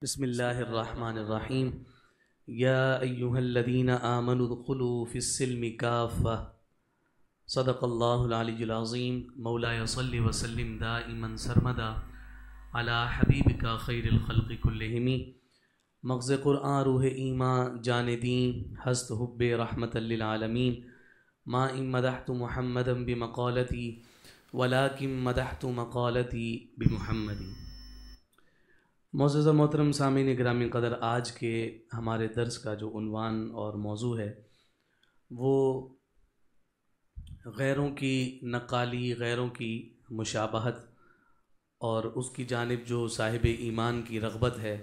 بسم اللہ الرحمن الرحیم یا ایہا الذین آمنوا ادخلوا فی السلم کافہ صدق اللہ العلی العظیم مولایا صلی وسلم دائما سرمدا علی حبیبک خیر الخلق کلہم مغز قرآن روح ایمان جان دین ہست حب رحمت للعالمین ما ان مدحت محمدا بمقالتی ولکن مدحت مقالتی بمحمد۔ معزز محترم سامعین گرامی قدر، آج کے ہمارے درس کا جو عنوان اور موضوع ہے وہ غیروں کی نقالی، غیروں کی مشابہت اور اس کی جانب جو صاحب ایمان کی رغبت ہے،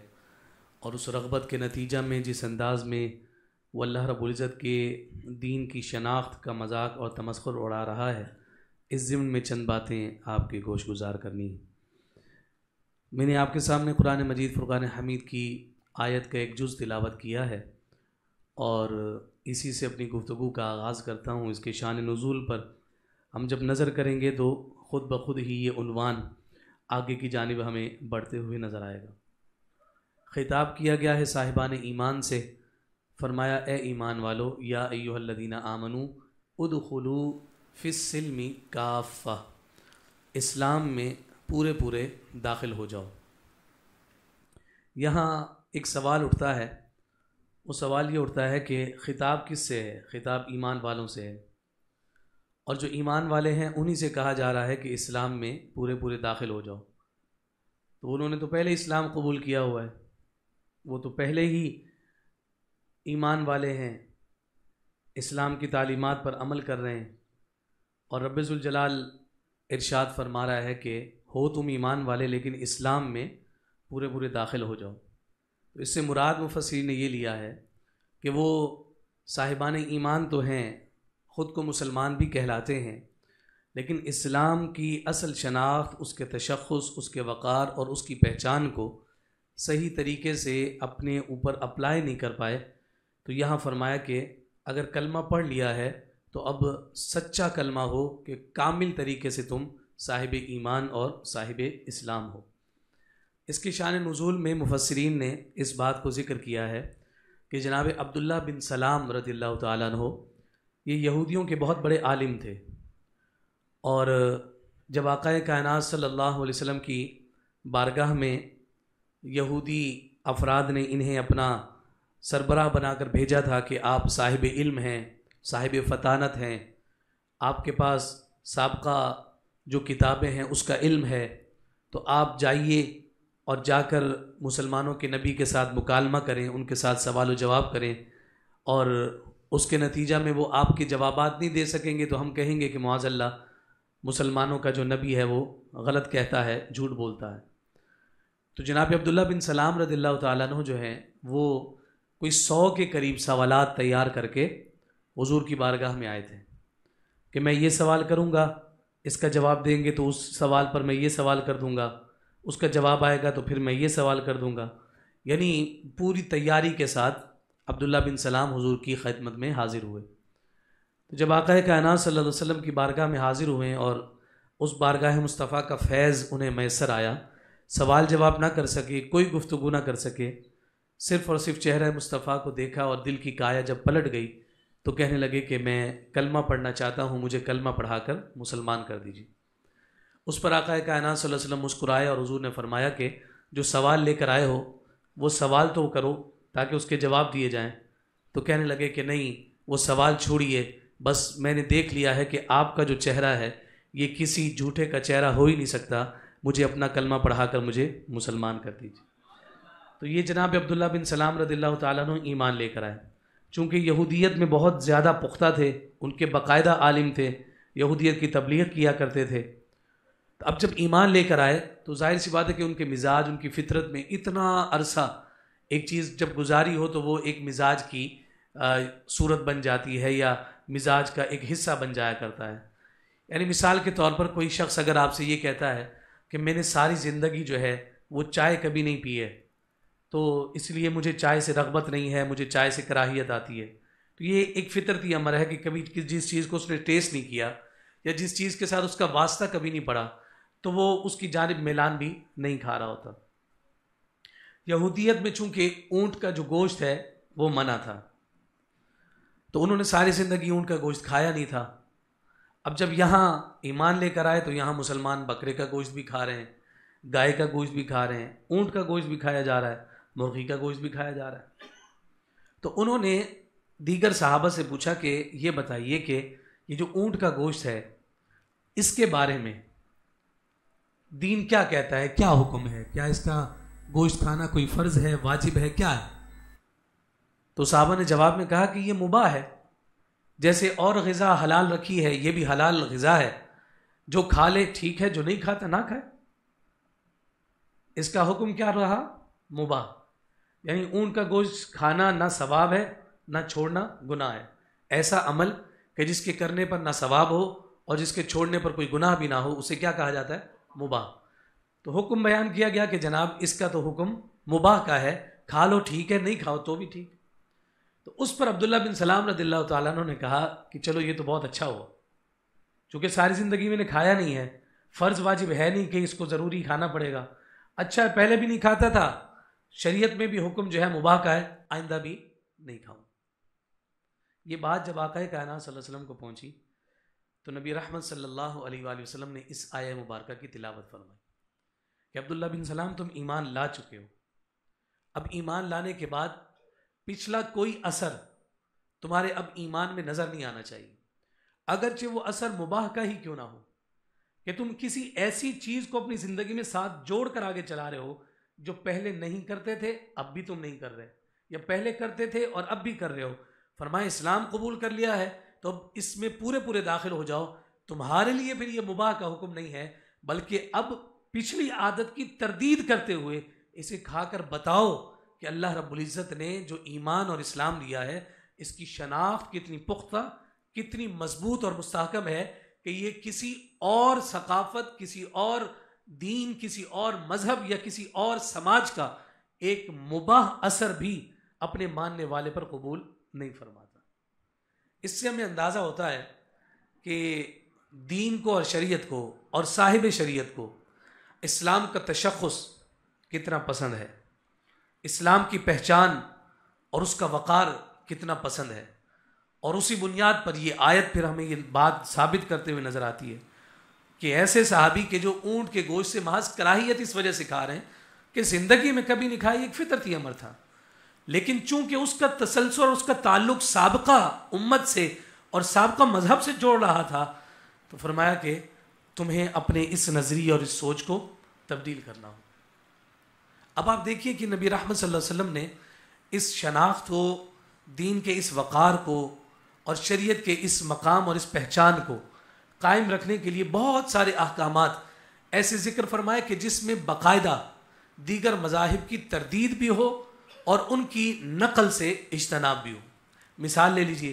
اور اس رغبت کے نتیجہ میں جس انداز میں وہ اللہ رب العزت کے دین کی شناخت کا مذاق اور تمسخر اڑا رہا ہے، اس ضمن میں چند باتیں آپ کے گوش گزار کرنی ہیں۔ میں نے آپ کے سامنے قرآن مجید فرقان حمید کی آیت کا ایک جز تلاوت کیا ہے اور اسی سے اپنی گفتگو کا آغاز کرتا ہوں۔ اس کے شان نزول پر ہم جب نظر کریں گے تو خود بخود ہی یہ عنوان آگے کی جانب ہمیں بڑھتے ہوئے نظر آئے گا۔ خطاب کیا گیا ہے صاحبان ایمان سے، فرمایا اے ایمان والو، یا ایھا الذین آمنوا ادخلوا فی السلم کافہ، اسلام میں پورے داخل ہو جاؤ۔ یہاں ایک سوال اٹھتا ہے، وہ سوال یہ اٹھتا ہے کہ خطاب کس سے ہے؟ خطاب ایمان والوں سے ہے، اور جو ایمان والے ہیں انہی سے کہا جا رہا ہے کہ اسلام میں پورے داخل ہو جاؤ۔ تو انہوں نے تو پہلے اسلام قبول کیا ہوا ہے، وہ تو پہلے ہی ایمان والے ہیں، اسلام کی تعلیمات پر عمل کر رہے ہیں، اور رب ذوالجلال ارشاد فرما رہا ہے کہ ہو تم ایمان والے لیکن اسلام میں پورے داخل ہو جاؤ۔ تو اس سے مراد مفسرین نے یہ لیا ہے کہ وہ صاحبان ایمان تو ہیں، خود کو مسلمان بھی کہلاتے ہیں، لیکن اسلام کی اصل شناخت، اس کے تشخص، اس کے وقار اور اس کی پہچان کو صحیح طریقے سے اپنے اوپر اپلائی نہیں کر پائے۔ تو یہاں فرمایا کہ اگر کلمہ پڑھ لیا ہے تو اب سچا کلمہ ہو کہ کامل طریقے سے تم صاحب ایمان اور صاحب اسلام ہو۔ اس کی شان نزول میں مفسرین نے اس بات کو ذکر کیا ہے کہ جناب عبداللہ بن سلام رضی اللہ تعالیٰ عنہ یہ یہودیوں کے بہت بڑے عالم تھے، اور جب آقا کائنات صلی اللہ علیہ وسلم کی بارگاہ میں یہودی افراد نے انہیں اپنا سربراہ بنا کر بھیجا تھا کہ آپ صاحب علم ہیں، صاحب فطانت ہیں، آپ کے پاس سابقہ جو کتابیں ہیں اس کا علم ہے، تو آپ جائیے اور جا کر مسلمانوں کے نبی کے ساتھ مکالمہ کریں، ان کے ساتھ سوال و جواب کریں، اور اس کے نتیجہ میں وہ آپ کے جوابات نہیں دے سکیں گے تو ہم کہیں گے کہ معاذ اللہ مسلمانوں کا جو نبی ہے وہ غلط کہتا ہے، جھوٹ بولتا ہے۔ تو جناب عبداللہ بن سلام رضی اللہ تعالیٰ عنہ جو ہیں وہ کوئی 100 کے قریب سوالات تیار کر کے حضور کی بارگاہ میں آئے تھے کہ میں یہ سوال کروں گا، اس کا جواب دیں گے تو اس سوال پر میں یہ سوال کر دوں گا، اس کا جواب آئے گا تو پھر میں یہ سوال کر دوں گا۔ یعنی پوری تیاری کے ساتھ عبداللہ بن سلام حضور کی خدمت میں حاضر ہوئے۔ تو جب آقا کائنات صلی اللہ علیہ وسلم کی بارگاہ میں حاضر ہوئے اور اس بارگاہ مصطفیٰ کا فیض انہیں میسر آیا، سوال جواب نہ کر سکے، کوئی گفتگو نہ کر سکے، صرف اور صرف چہرہ مصطفیٰ کو دیکھا اور دل کی کایا جب پلٹ گئی تو کہنے لگے کہ میں کلمہ پڑھنا چاہتا ہوں، مجھے کلمہ پڑھا کر مسلمان کر دیجیے۔ اس پر آقا کائنات صلی اللہ علیہ وسلم مسکرائے اور حضور نے فرمایا کہ جو سوال لے کر آئے ہو وہ سوال تو کرو تاکہ اس کے جواب دیے جائیں۔ تو کہنے لگے کہ نہیں، وہ سوال چھوڑیے، بس میں نے دیکھ لیا ہے کہ آپ کا جو چہرہ ہے یہ کسی جھوٹے کا چہرہ ہو ہی نہیں سکتا، مجھے اپنا کلمہ پڑھا کر مجھے مسلمان کر دیجیے۔ تو یہ جناب عبداللہ بن سلام رضی اللہ تعالیٰ عنہ ایمان لے کر آئے، چونکہ یہودیت میں بہت زیادہ پختہ تھے، ان کے باقاعدہ عالم تھے، یہودیت کی تبلیغ کیا کرتے تھے۔ اب جب ایمان لے کر آئے تو ظاہر سی بات ہے کہ ان کے مزاج، ان کی فطرت میں اتنا عرصہ ایک چیز جب گزاری ہو تو وہ ایک مزاج کی صورت بن جاتی ہے یا مزاج کا ایک حصہ بن جایا کرتا ہے۔ یعنی مثال کے طور پر کوئی شخص اگر آپ سے یہ کہتا ہے کہ میں نے ساری زندگی جو ہے وہ چائے کبھی نہیں پی ہے، تو اس لیے مجھے چائے سے رغبت نہیں ہے، مجھے چائے سے کراہیت آتی ہے، تو یہ ایک فطرتی امر ہے کہ کبھی جس چیز کو اس نے ٹیسٹ نہیں کیا یا جس چیز کے ساتھ اس کا واسطہ کبھی نہیں پڑا تو وہ اس کی جانب میلان بھی نہیں کھا رہا ہوتا۔ یہودیت میں چونکہ اونٹ کا جو گوشت ہے وہ منع تھا، تو انہوں نے ساری زندگی اونٹ کا گوشت کھایا نہیں تھا. اب جب یہاں ایمان لے کر آئے تو یہاں مسلمان بکرے کا گوشت بھی کھا رہے ہیں، گائے کا گوشت بھی کھا رہے ہیں، اونٹ کا گوشت بھی کھایا جا رہا ہے، مرغی کا گوشت بھی کھایا جا رہا ہے. تو انہوں نے دیگر صحابہ سے پوچھا کہ یہ بتائیے کہ یہ جو اونٹ کا گوشت ہے اس کے بارے میں دین کیا کہتا ہے، کیا حکم ہے، کیا اس کا گوشت کھانا کوئی فرض ہے، واجب ہے، کیا ہے؟ تو صحابہ نے جواب میں کہا کہ یہ مباح ہے، جیسے اور غذا حلال رکھی ہے یہ بھی حلال غذا ہے، جو کھا لے ٹھیک ہے، جو نہیں کھاتا نہ کھائے. اس کا حکم کیا رہا؟ مباح. یعنی اونٹ کا گوشت کھانا نہ ثواب ہے نہ چھوڑنا گناہ ہے. ایسا عمل کہ جس کے کرنے پر نہ ثواب ہو اور جس کے چھوڑنے پر کوئی گناہ بھی نہ ہو، اسے کیا کہا جاتا ہے؟ مباح. تو حکم بیان کیا گیا کہ جناب اس کا تو حکم مباح کا ہے، کھا لو ٹھیک ہے، نہیں کھاؤ تو بھی ٹھیک. تو اس پر عبداللہ بن سلام رضی اللہ تعالیٰ عنہ نے کہا کہ چلو یہ تو بہت اچھا ہوا، چونکہ ساری زندگی میں نے کھایا نہیں ہے، فرض واجب ہے نہیں کہ اس کو ضروری کھانا پڑے گا. اچھا ہے پہلے بھی نہیں کھاتا تھا، شریعت میں بھی حکم جو ہے مباح کا ہے، آئندہ بھی نہیں کھاؤں. یہ بات جب آقا کائنات صلی اللہ علیہ وسلم کو پہنچی تو نبی رحمت صلی اللہ علیہ وآلہ وسلم نے اس آیہ مبارکہ کی تلاوت فرمائی کہ عبداللہ بن سلام تم ایمان لا چکے ہو، اب ایمان لانے کے بعد پچھلا کوئی اثر تمہارے اب ایمان میں نظر نہیں آنا چاہیے، اگرچہ وہ اثر مباح کا ہی کیوں نہ ہو، کہ تم کسی ایسی چیز کو اپنی زندگی میں ساتھ جوڑ کر آگے چلا رہے ہو جو پہلے نہیں کرتے تھے اب بھی تم نہیں کر رہے، یا پہلے کرتے تھے اور اب بھی کر رہے ہو. فرمایا اسلام قبول کر لیا ہے تو اب اس میں پورے داخل ہو جاؤ، تمہارے لیے پھر یہ مباح کا حکم نہیں ہے، بلکہ اب پچھلی عادت کی تردید کرتے ہوئے اسے کھا کر بتاؤ کہ اللہ رب العزت نے جو ایمان اور اسلام دیا ہے اس کی شناخت کتنی پختہ، کتنی مضبوط اور مستحکم ہے کہ یہ کسی اور ثقافت، کسی اور دین، کسی اور مذہب یا کسی اور سماج کا ایک مباح اثر بھی اپنے ماننے والے پر قبول نہیں فرماتا. اس سے ہمیں اندازہ ہوتا ہے کہ دین کو اور شریعت کو اور صاحب شریعت کو اسلام کا تشخص کتنا پسند ہے، اسلام کی پہچان اور اس کا وقار کتنا پسند ہے. اور اسی بنیاد پر یہ آیت پھر ہمیں یہ بات ثابت کرتے ہوئے نظر آتی ہے کہ ایسے صحابی کے جو اونٹ کے گوشت سے محض کراہیت اس وجہ سے کھا رہے ہیں کہ زندگی میں کبھی نہیں کھائی، ایک فطرتی امر تھا، لیکن چونکہ اس کا تسلسل اور اس کا تعلق سابقہ امت سے اور سابقہ مذہب سے جوڑ رہا تھا، تو فرمایا کہ تمہیں اپنے اس نظریے اور اس سوچ کو تبدیل کرنا ہو. اب آپ دیکھیے کہ نبی رحمت صلی اللہ علیہ وسلم نے اس شناخت کو، دین کے اس وقار کو اور شریعت کے اس مقام اور اس پہچان کو قائم رکھنے کے لیے بہت سارے احکامات ایسے ذکر فرمائے کہ جس میں باقاعدہ دیگر مذاہب کی تردید بھی ہو اور ان کی نقل سے اجتناب بھی ہو. مثال لے لیجئے،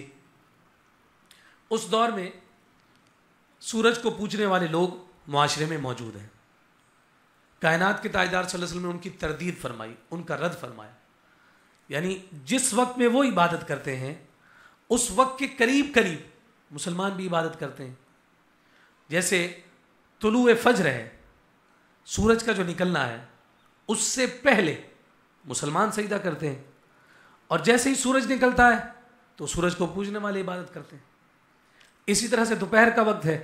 اس دور میں سورج کو پوجنے والے لوگ معاشرے میں موجود ہیں. کائنات کے تاجدار صلی اللہ علیہ وسلم نے ان کی تردید فرمائی، ان کا رد فرمایا. یعنی جس وقت میں وہ عبادت کرتے ہیں اس وقت کے قریب مسلمان بھی عبادت کرتے ہیں. جیسے طلوع فجر ہے، سورج کا جو نکلنا ہے اس سے پہلے مسلمان سجدہ کرتے ہیں، اور جیسے ہی سورج نکلتا ہے تو سورج کو پوجنے والے عبادت کرتے ہیں. اسی طرح سے دوپہر کا وقت ہے،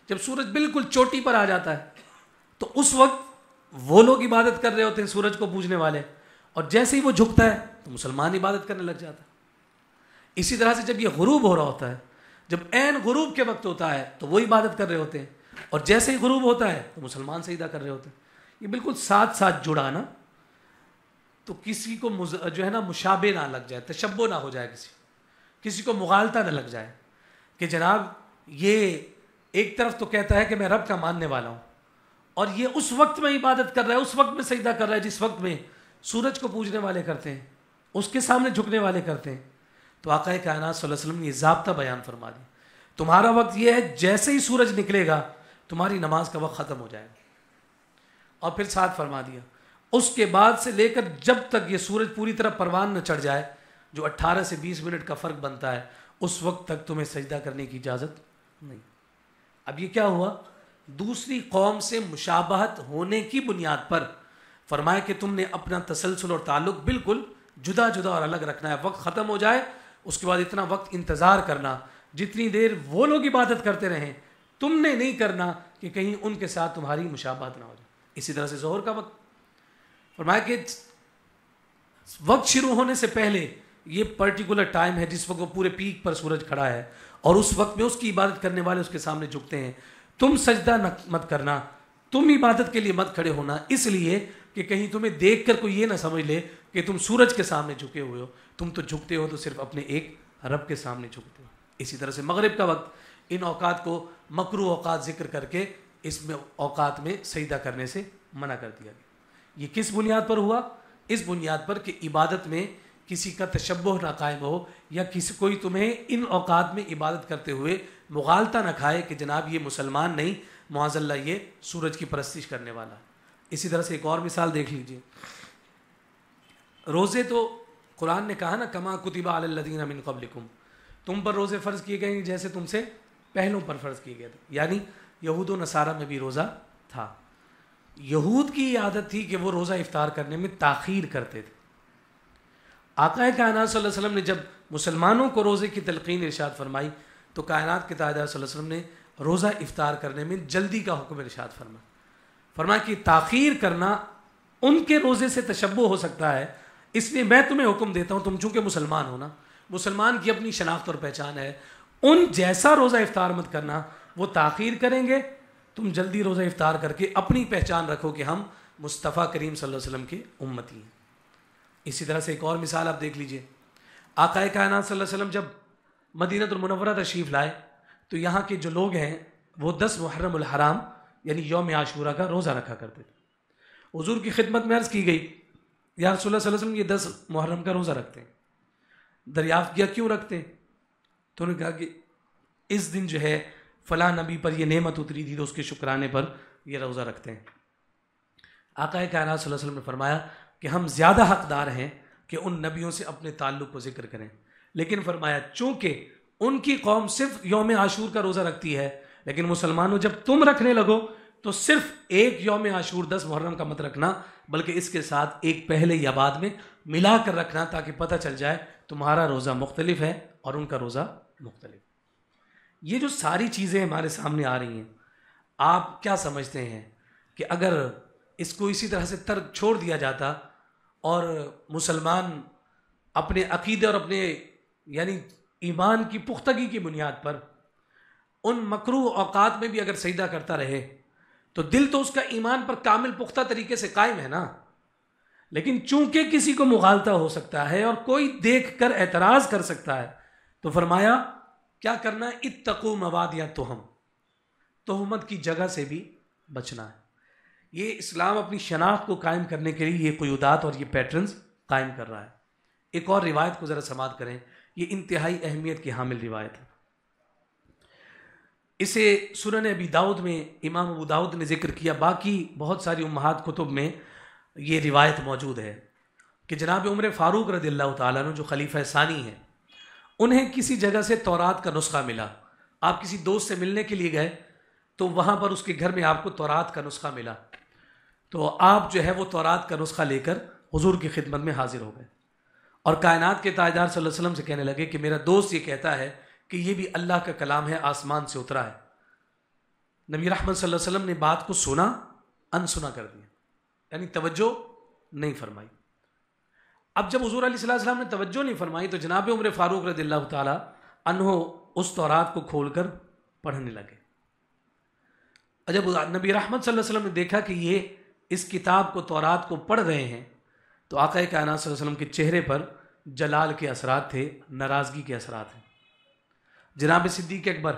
جب سورج بالکل چوٹی پر آ جاتا ہے تو اس وقت وہ لوگ عبادت کر رہے ہوتے ہیں سورج کو پوجنے والے، اور جیسے ہی وہ جھکتا ہے تو مسلمان عبادت کرنے لگ جاتا ہے. اسی طرح سے جب یہ غروب ہو رہا ہوتا ہے، جب عین غروب کے وقت ہوتا ہے تو وہ عبادت کر رہے ہوتے ہیں، اور جیسے ہی غروب ہوتا ہے تو مسلمان سجدہ کر رہے ہوتے ہیں. یہ بالکل ساتھ ساتھ جڑا نا، تو کسی کو جو ہے نا مشابہ نہ لگ جائے، تشبہ نہ ہو جائے، کسی کو مغالطہ نہ لگ جائے کہ جناب یہ ایک طرف تو کہتا ہے کہ میں رب کا ماننے والا ہوں، اور یہ اس وقت میں عبادت کر رہا ہے، اس وقت میں سجدہ کر رہا ہے جس وقت میں سورج کو پوجنے والے کرتے ہیں، اس کے سامنے جھکنے والے کرتے ہیں. تو آقا کائنات صلی اللہ علیہ وسلم نے یہ ضابطہ بیان فرما دیا، تمہارا وقت یہ ہے جیسے ہی سورج نکلے گا تمہاری نماز کا وقت ختم ہو جائے گا. اور پھر ساتھ فرما دیا اس کے بعد سے لے کر جب تک یہ سورج پوری طرح پروان نہ چڑھ جائے، جو 18 سے 20 منٹ کا فرق بنتا ہے، اس وقت تک تمہیں سجدہ کرنے کی اجازت نہیں. اب یہ کیا ہوا؟ دوسری قوم سے مشابہت ہونے کی بنیاد پر فرمایا کہ تم نے اپنا تسلسل اور تعلق بالکل جدا جدا اور الگ رکھنا ہے. وقت ختم ہو جائے اس کے بعد اتنا وقت انتظار کرنا جتنی دیر وہ لوگ عبادت کرتے رہیں تم نے نہیں کرنا کہ کہیں ان کے ساتھ تمہاری مشابہت نہ ہو جائے. اسی طرح سے ظہر کا وقت فرمایا کہ وقت شروع ہونے سے پہلے یہ پرٹیکولر ٹائم ہے جس وقت وہ پورے پیک پر سورج کھڑا ہے اور اس وقت میں اس کی عبادت کرنے والے اس کے سامنے جھکتے ہیں. تم سجدہ مت کرنا, تم عبادت کے لیے مت کھڑے ہونا, اس لیے کہ کہیں تمہیں دیکھ کر کوئی یہ نہ سمجھ لے کہ تم سورج کے سامنے جھکے ہوئے ہو. تم تو جھکتے ہو تو صرف اپنے ایک رب کے سامنے جھکتے ہو. اسی طرح سے مغرب کا وقت, ان اوقات کو مکروہ اوقات ذکر کر کے اس میں اوقات میں سجدہ کرنے سے منع کر دیا گیا. یہ کس بنیاد پر ہوا؟ اس بنیاد پر کہ عبادت میں کسی کا تشبہ نہ قائم ہو یا کوئی تمہیں ان اوقات میں عبادت کرتے ہوئے مغالطہ نہ کھائے کہ جناب یہ مسلمان نہیں, معاذ اللہ یہ سورج کی پرستش کرنے والا. اسی طرح سے ایک اور مثال دیکھ لیجئے. روزے تو قرآن نے کہا نا کما کتب علی الذین من قبلکم, تم پر روزے فرض کیے گئے جیسے تم سے پہلوں پر فرض کیے گئے تھے. یعنی یہود و نصارہ میں بھی روزہ تھا. یہود کی عادت تھی کہ وہ روزہ افطار کرنے میں تاخیر کرتے تھے. آقا کائنات صلی اللہ علیہ وسلم نے جب مسلمانوں کو روزے کی تلقین ارشاد فرمائی تو کائنات کے تاجدار صلی اللہ علیہ وسلم نے روزہ افطار کرنے میں جلدی کا حکم ارشاد فرمایا کہ تاخیر کرنا ان کے روزے سے تشبہ ہو سکتا ہے, اس لیے میں تمہیں حکم دیتا ہوں, تم چونکہ مسلمان ہو نا, مسلمان کی اپنی شناخت اور پہچان ہے, ان جیسا روزہ افطار مت کرنا. وہ تاخیر کریں گے, تم جلدی روزہ افطار کر کے اپنی پہچان رکھو کہ ہم مصطفیٰ کریم صلی اللہ علیہ وسلم کے امتی ہیں. اسی طرح سے ایک اور مثال آپ دیکھ لیجئے. آقا کائنات صلی اللہ علیہ وسلم جب مدینہ المنورہ تشریف لائے تو یہاں کے جو لوگ ہیں وہ 10 محرم الحرام یعنی یوم عاشورہ کا روزہ رکھا کرتے تھے. حضور کی خدمت میں عرض کی گئی یا رسول اللہ صلی اللہ علیہ وسلم یہ 10 محرم کا روزہ رکھتے ہیں. دریافت کیا کیوں رکھتے ہیں؟ تو انہوں نے کہا کہ اس دن جو ہے فلاں نبی پر یہ نعمت اتری تھی تو اس کے شکرانے پر یہ روزہ رکھتے ہیں. آقا کائنات صلی اللہ علیہ وسلم نے فرمایا کہ ہم زیادہ حقدار ہیں کہ ان نبیوں سے اپنے تعلق کو ذکر کریں, لیکن فرمایا چونکہ ان کی قوم صرف یوم عاشور کا روزہ رکھتی ہے, لیکن مسلمانوں جب تم رکھنے لگو تو صرف ایک یوم عاشور 10 محرم کا مت رکھنا بلکہ اس کے ساتھ ایک پہلے یا بعد میں ملا کر رکھنا تاکہ پتہ چل جائے تمہارا روزہ مختلف ہے اور ان کا روزہ مختلف. یہ جو ساری چیزیں ہمارے سامنے آ رہی ہیں, آپ کیا سمجھتے ہیں کہ اگر اس کو اسی طرح سے ترک چھوڑ دیا جاتا اور مسلمان اپنے عقیدے اور اپنے یعنی ایمان کی پختگی کی بنیاد پر ان مکروہ اوقات میں بھی اگر سجدہ کرتا رہے تو دل تو اس کا ایمان پر کامل پختہ طریقے سے قائم ہے نا, لیکن چونکہ کسی کو مغالطہ ہو سکتا ہے اور کوئی دیکھ کر اعتراض کر سکتا ہے تو فرمایا کیا کرنا ہے, اتقوا موادع التہم, تہمت کی جگہ سے بھی بچنا ہے. یہ اسلام اپنی شناخت کو قائم کرنے کے لیے یہ قیودات اور یہ پیٹرنز قائم کر رہا ہے. ایک اور روایت کو ذرا سماعت کریں, یہ انتہائی اہمیت کی حامل روایت ہے. اسے سنن ابی داؤد میں امام ابو داؤد نے ذکر کیا, باقی بہت ساری امہات کتب میں یہ روایت موجود ہے کہ جناب عمر فاروق رضی اللہ تعالیٰ عنہ جو خلیفہ ثانی ہیں, انہیں کسی جگہ سے تورات کا نسخہ ملا. آپ کسی دوست سے ملنے کے لیے گئے تو وہاں پر اس کے گھر میں آپ کو تورات کا نسخہ ملا, تو آپ جو ہے وہ تورات کا نسخہ لے کر حضور کی خدمت میں حاضر ہو گئے اور کائنات کے تاجدار صلی اللہ علیہ وسلم سے کہنے لگے کہ میرا دوست یہ کہتا ہے کہ یہ بھی اللہ کا کلام ہے, آسمان سے اترا ہے. نبی رحمت صلی اللہ علیہ وسلم نے بات کو سنا, انسنا کر دیا, یعنی توجہ نہیں فرمائی. اب جب حضور علیہ السلام نے توجہ نہیں فرمائی تو جناب عمر فاروق رضی اللہ تعالیٰ عنہ اس تورات کو کھول کر پڑھنے لگے. جب نبی رحمت صلی اللہ علیہ وسلم نے دیکھا کہ یہ اس کتاب کو تورات کو پڑھ رہے ہیں تو آقا کائنات صلی اللہ علیہ وسلم کے چہرے پر جلال کے اثرات تھے, ناراضگی کے اثرات ہیں. جناب صدیق اکبر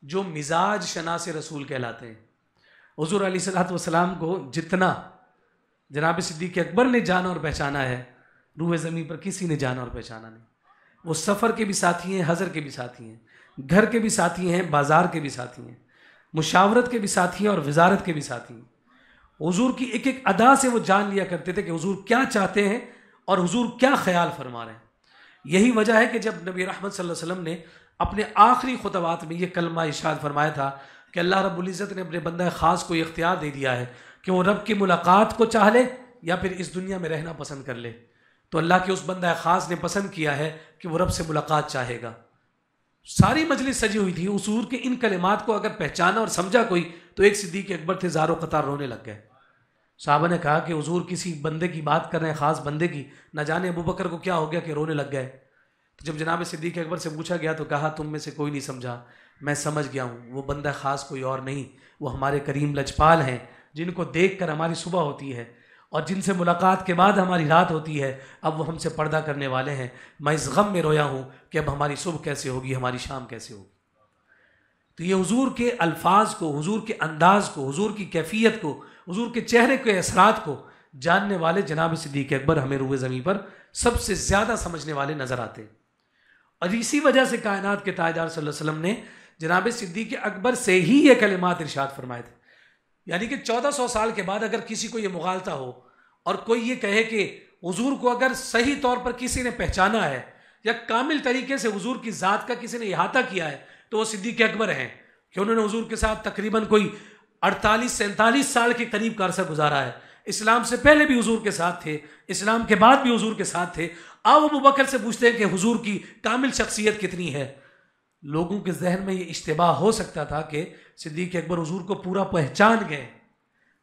جو مزاج شناس رسول کہلاتے ہیں, حضور علیہ السلام کو جتنا جناب صدیق اکبر نے جانا اور پہچانا ہے روح زمین پر کسی نے جانا اور پہچانا نہیں. وہ سفر کے بھی ساتھی ہیں, حضر کے بھی ساتھی ہیں, گھر کے بھی ساتھی ہیں, بازار کے بھی ساتھی ہیں, مشاورت کے بھی ساتھی ہیں اور وزارت کے بھی ساتھی ہیں. حضور کی ایک ایک ادا سے وہ جان لیا کرتے تھے کہ حضور کیا چاہتے ہیں اور حضور کیا خیال فرما رہے ہیں. یہی وجہ ہے کہ جب نبی رحمت صلی اللہ علیہ وسلم نے اپنے آخری خطبات میں یہ کلمہ ارشاد فرمایا تھا کہ اللہ رب العزت نے اپنے بندہ خاص کو یہ اختیار دے دیا ہے کہ وہ رب کی ملاقات کو چاہ لے یا پھر اس دنیا میں رہنا پسند کر لے. تو اللہ کے اس بندہ خاص نے پسند کیا ہے کہ وہ رب سے ملاقات چاہے گا. ساری مجلس سجی ہوئی تھی، حضور کے ان کلمات کو اگر پہچانا اور سمجھا کوئی تو ایک صدیق اکبر تھے زاروں قطار رونے لگ گئے. صحابہ نے کہا کہ حضور کسی بندے کی بات کر رہے ہیں، خاص بندے کی، نہ جانے ابوبکر کو کیا ہو گیا کہ رونے لگ گئے. تو جب جناب صدیق اکبر سے پوچھا گیا تو کہا تم میں سے کوئی نہیں سمجھا، میں سمجھ گیا ہوں، وہ بندہ خاص کوئی اور نہیں، وہ ہمارے کریم لجپال ہیں جن کو دیکھ کر ہماری صبح ہوتی ہے اور جن سے ملاقات کے بعد ہماری رات ہوتی ہے. اب وہ ہم سے پردہ کرنے والے ہیں. میں اس غم میں رویا ہوں کہ اب ہماری صبح کیسے ہوگی، ہماری شام کیسے ہوگی. تو یہ حضور کے الفاظ کو، حضور کے انداز کو، حضور کی کیفیت کو، حضور کے چہرے کے اثرات کو جاننے والے جناب صدیق اکبر ہمیں روئے زمین پر سب سے زیادہ سمجھنے والے نظر آتے ہیں. اور اسی وجہ سے کائنات کے تاجدار صلی اللہ علیہ وسلم نے جناب صدیق اکبر سے ہی یہ کلمات ارشاد فرمائے تھے. یعنی کہ 1400 سال کے بعد اگر کسی کو یہ مغالطہ ہو اور کوئی یہ کہے کہ حضور کو اگر صحیح طور پر کسی نے پہچانا ہے یا کامل طریقے سے حضور کی ذات کا کسی نے احاطہ کیا ہے تو وہ صدیق اکبر ہیں کہ انہوں نے حضور کے ساتھ تقریباً کوئی 48-47 سال کے قریب کا عرصہ گزارا ہے. اسلام سے پہلے بھی حضور کے ساتھ تھے، اسلام کے بعد بھی حضور کے ساتھ تھے. آؤ ابوبکر سے پوچھتے ہیں کہ حضور کی کامل شخصیت کتنی ہے. لوگوں کے ذہن میں یہ اشتباہ ہو سکتا تھا کہ صدیق اکبر حضور کو پورا پہچان گئے.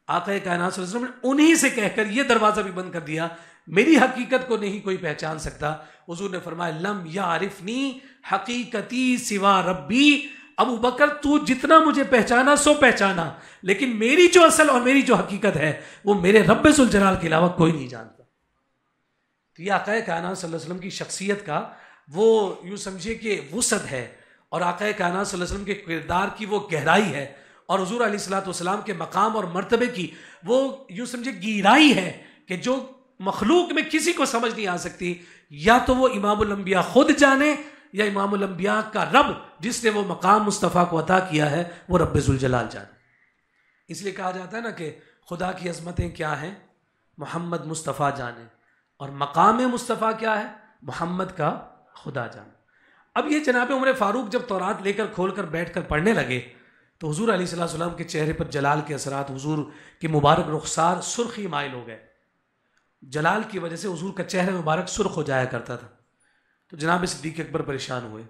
آقا کائنات صلی اللہ علیہ وسلم نے انہی سے کہہ کر یہ دروازہ بھی بند کر دیا، میری حقیقت کو نہیں کوئی پہچان سکتا. حضور نے فرمایا لم یعرفنی حقیقتی سوا ربی. ابو بکر تو جتنا مجھے پہچانا سو پہچانا، لیکن میری جو اصل اور میری جو حقیقت ہے وہ میرے رب ذوالجلال کے علاوہ کوئی نہیں جانتا. تو یہ آقا کائنات صلی اللہ علیہ وسلم کی شخصیت کا وہ یوں سمجھے کہ وسعت ہے، اور آقا کائنات صلی اللہ علیہ وسلم کے کردار کی وہ گہرائی ہے، اور حضور علیہ الصلوۃ والسلام کے مقام اور مرتبے کی وہ یوں سمجھے گہرائی ہے کہ جو مخلوق میں کسی کو سمجھ نہیں آ سکتی. یا تو وہ امام الانبیاء خود جانے یا امام الانبیاء کا رب جس نے وہ مقام مصطفیٰ کو عطا کیا ہے وہ رب ذوالجلال جانے. اس لیے کہا جاتا ہے نا کہ خدا کی عظمتیں کیا ہیں، محمد مصطفیٰ جانے، اور مقام مصطفیٰ کیا ہے، محمد کا خدا جانے. اب یہ جناب عمر فاروق جب تورات لے کر کھول کر بیٹھ کر پڑھنے لگے تو حضور علیہ الصلوۃ والسلام کے چہرے پر جلال کے اثرات، حضور کے مبارک رخسار سرخی مائل ہو گئے. جلال کی وجہ سے حضور کا چہرہ مبارک سرخ ہو جایا کرتا تھا. تو جناب صدیق اکبر پریشان ہوئے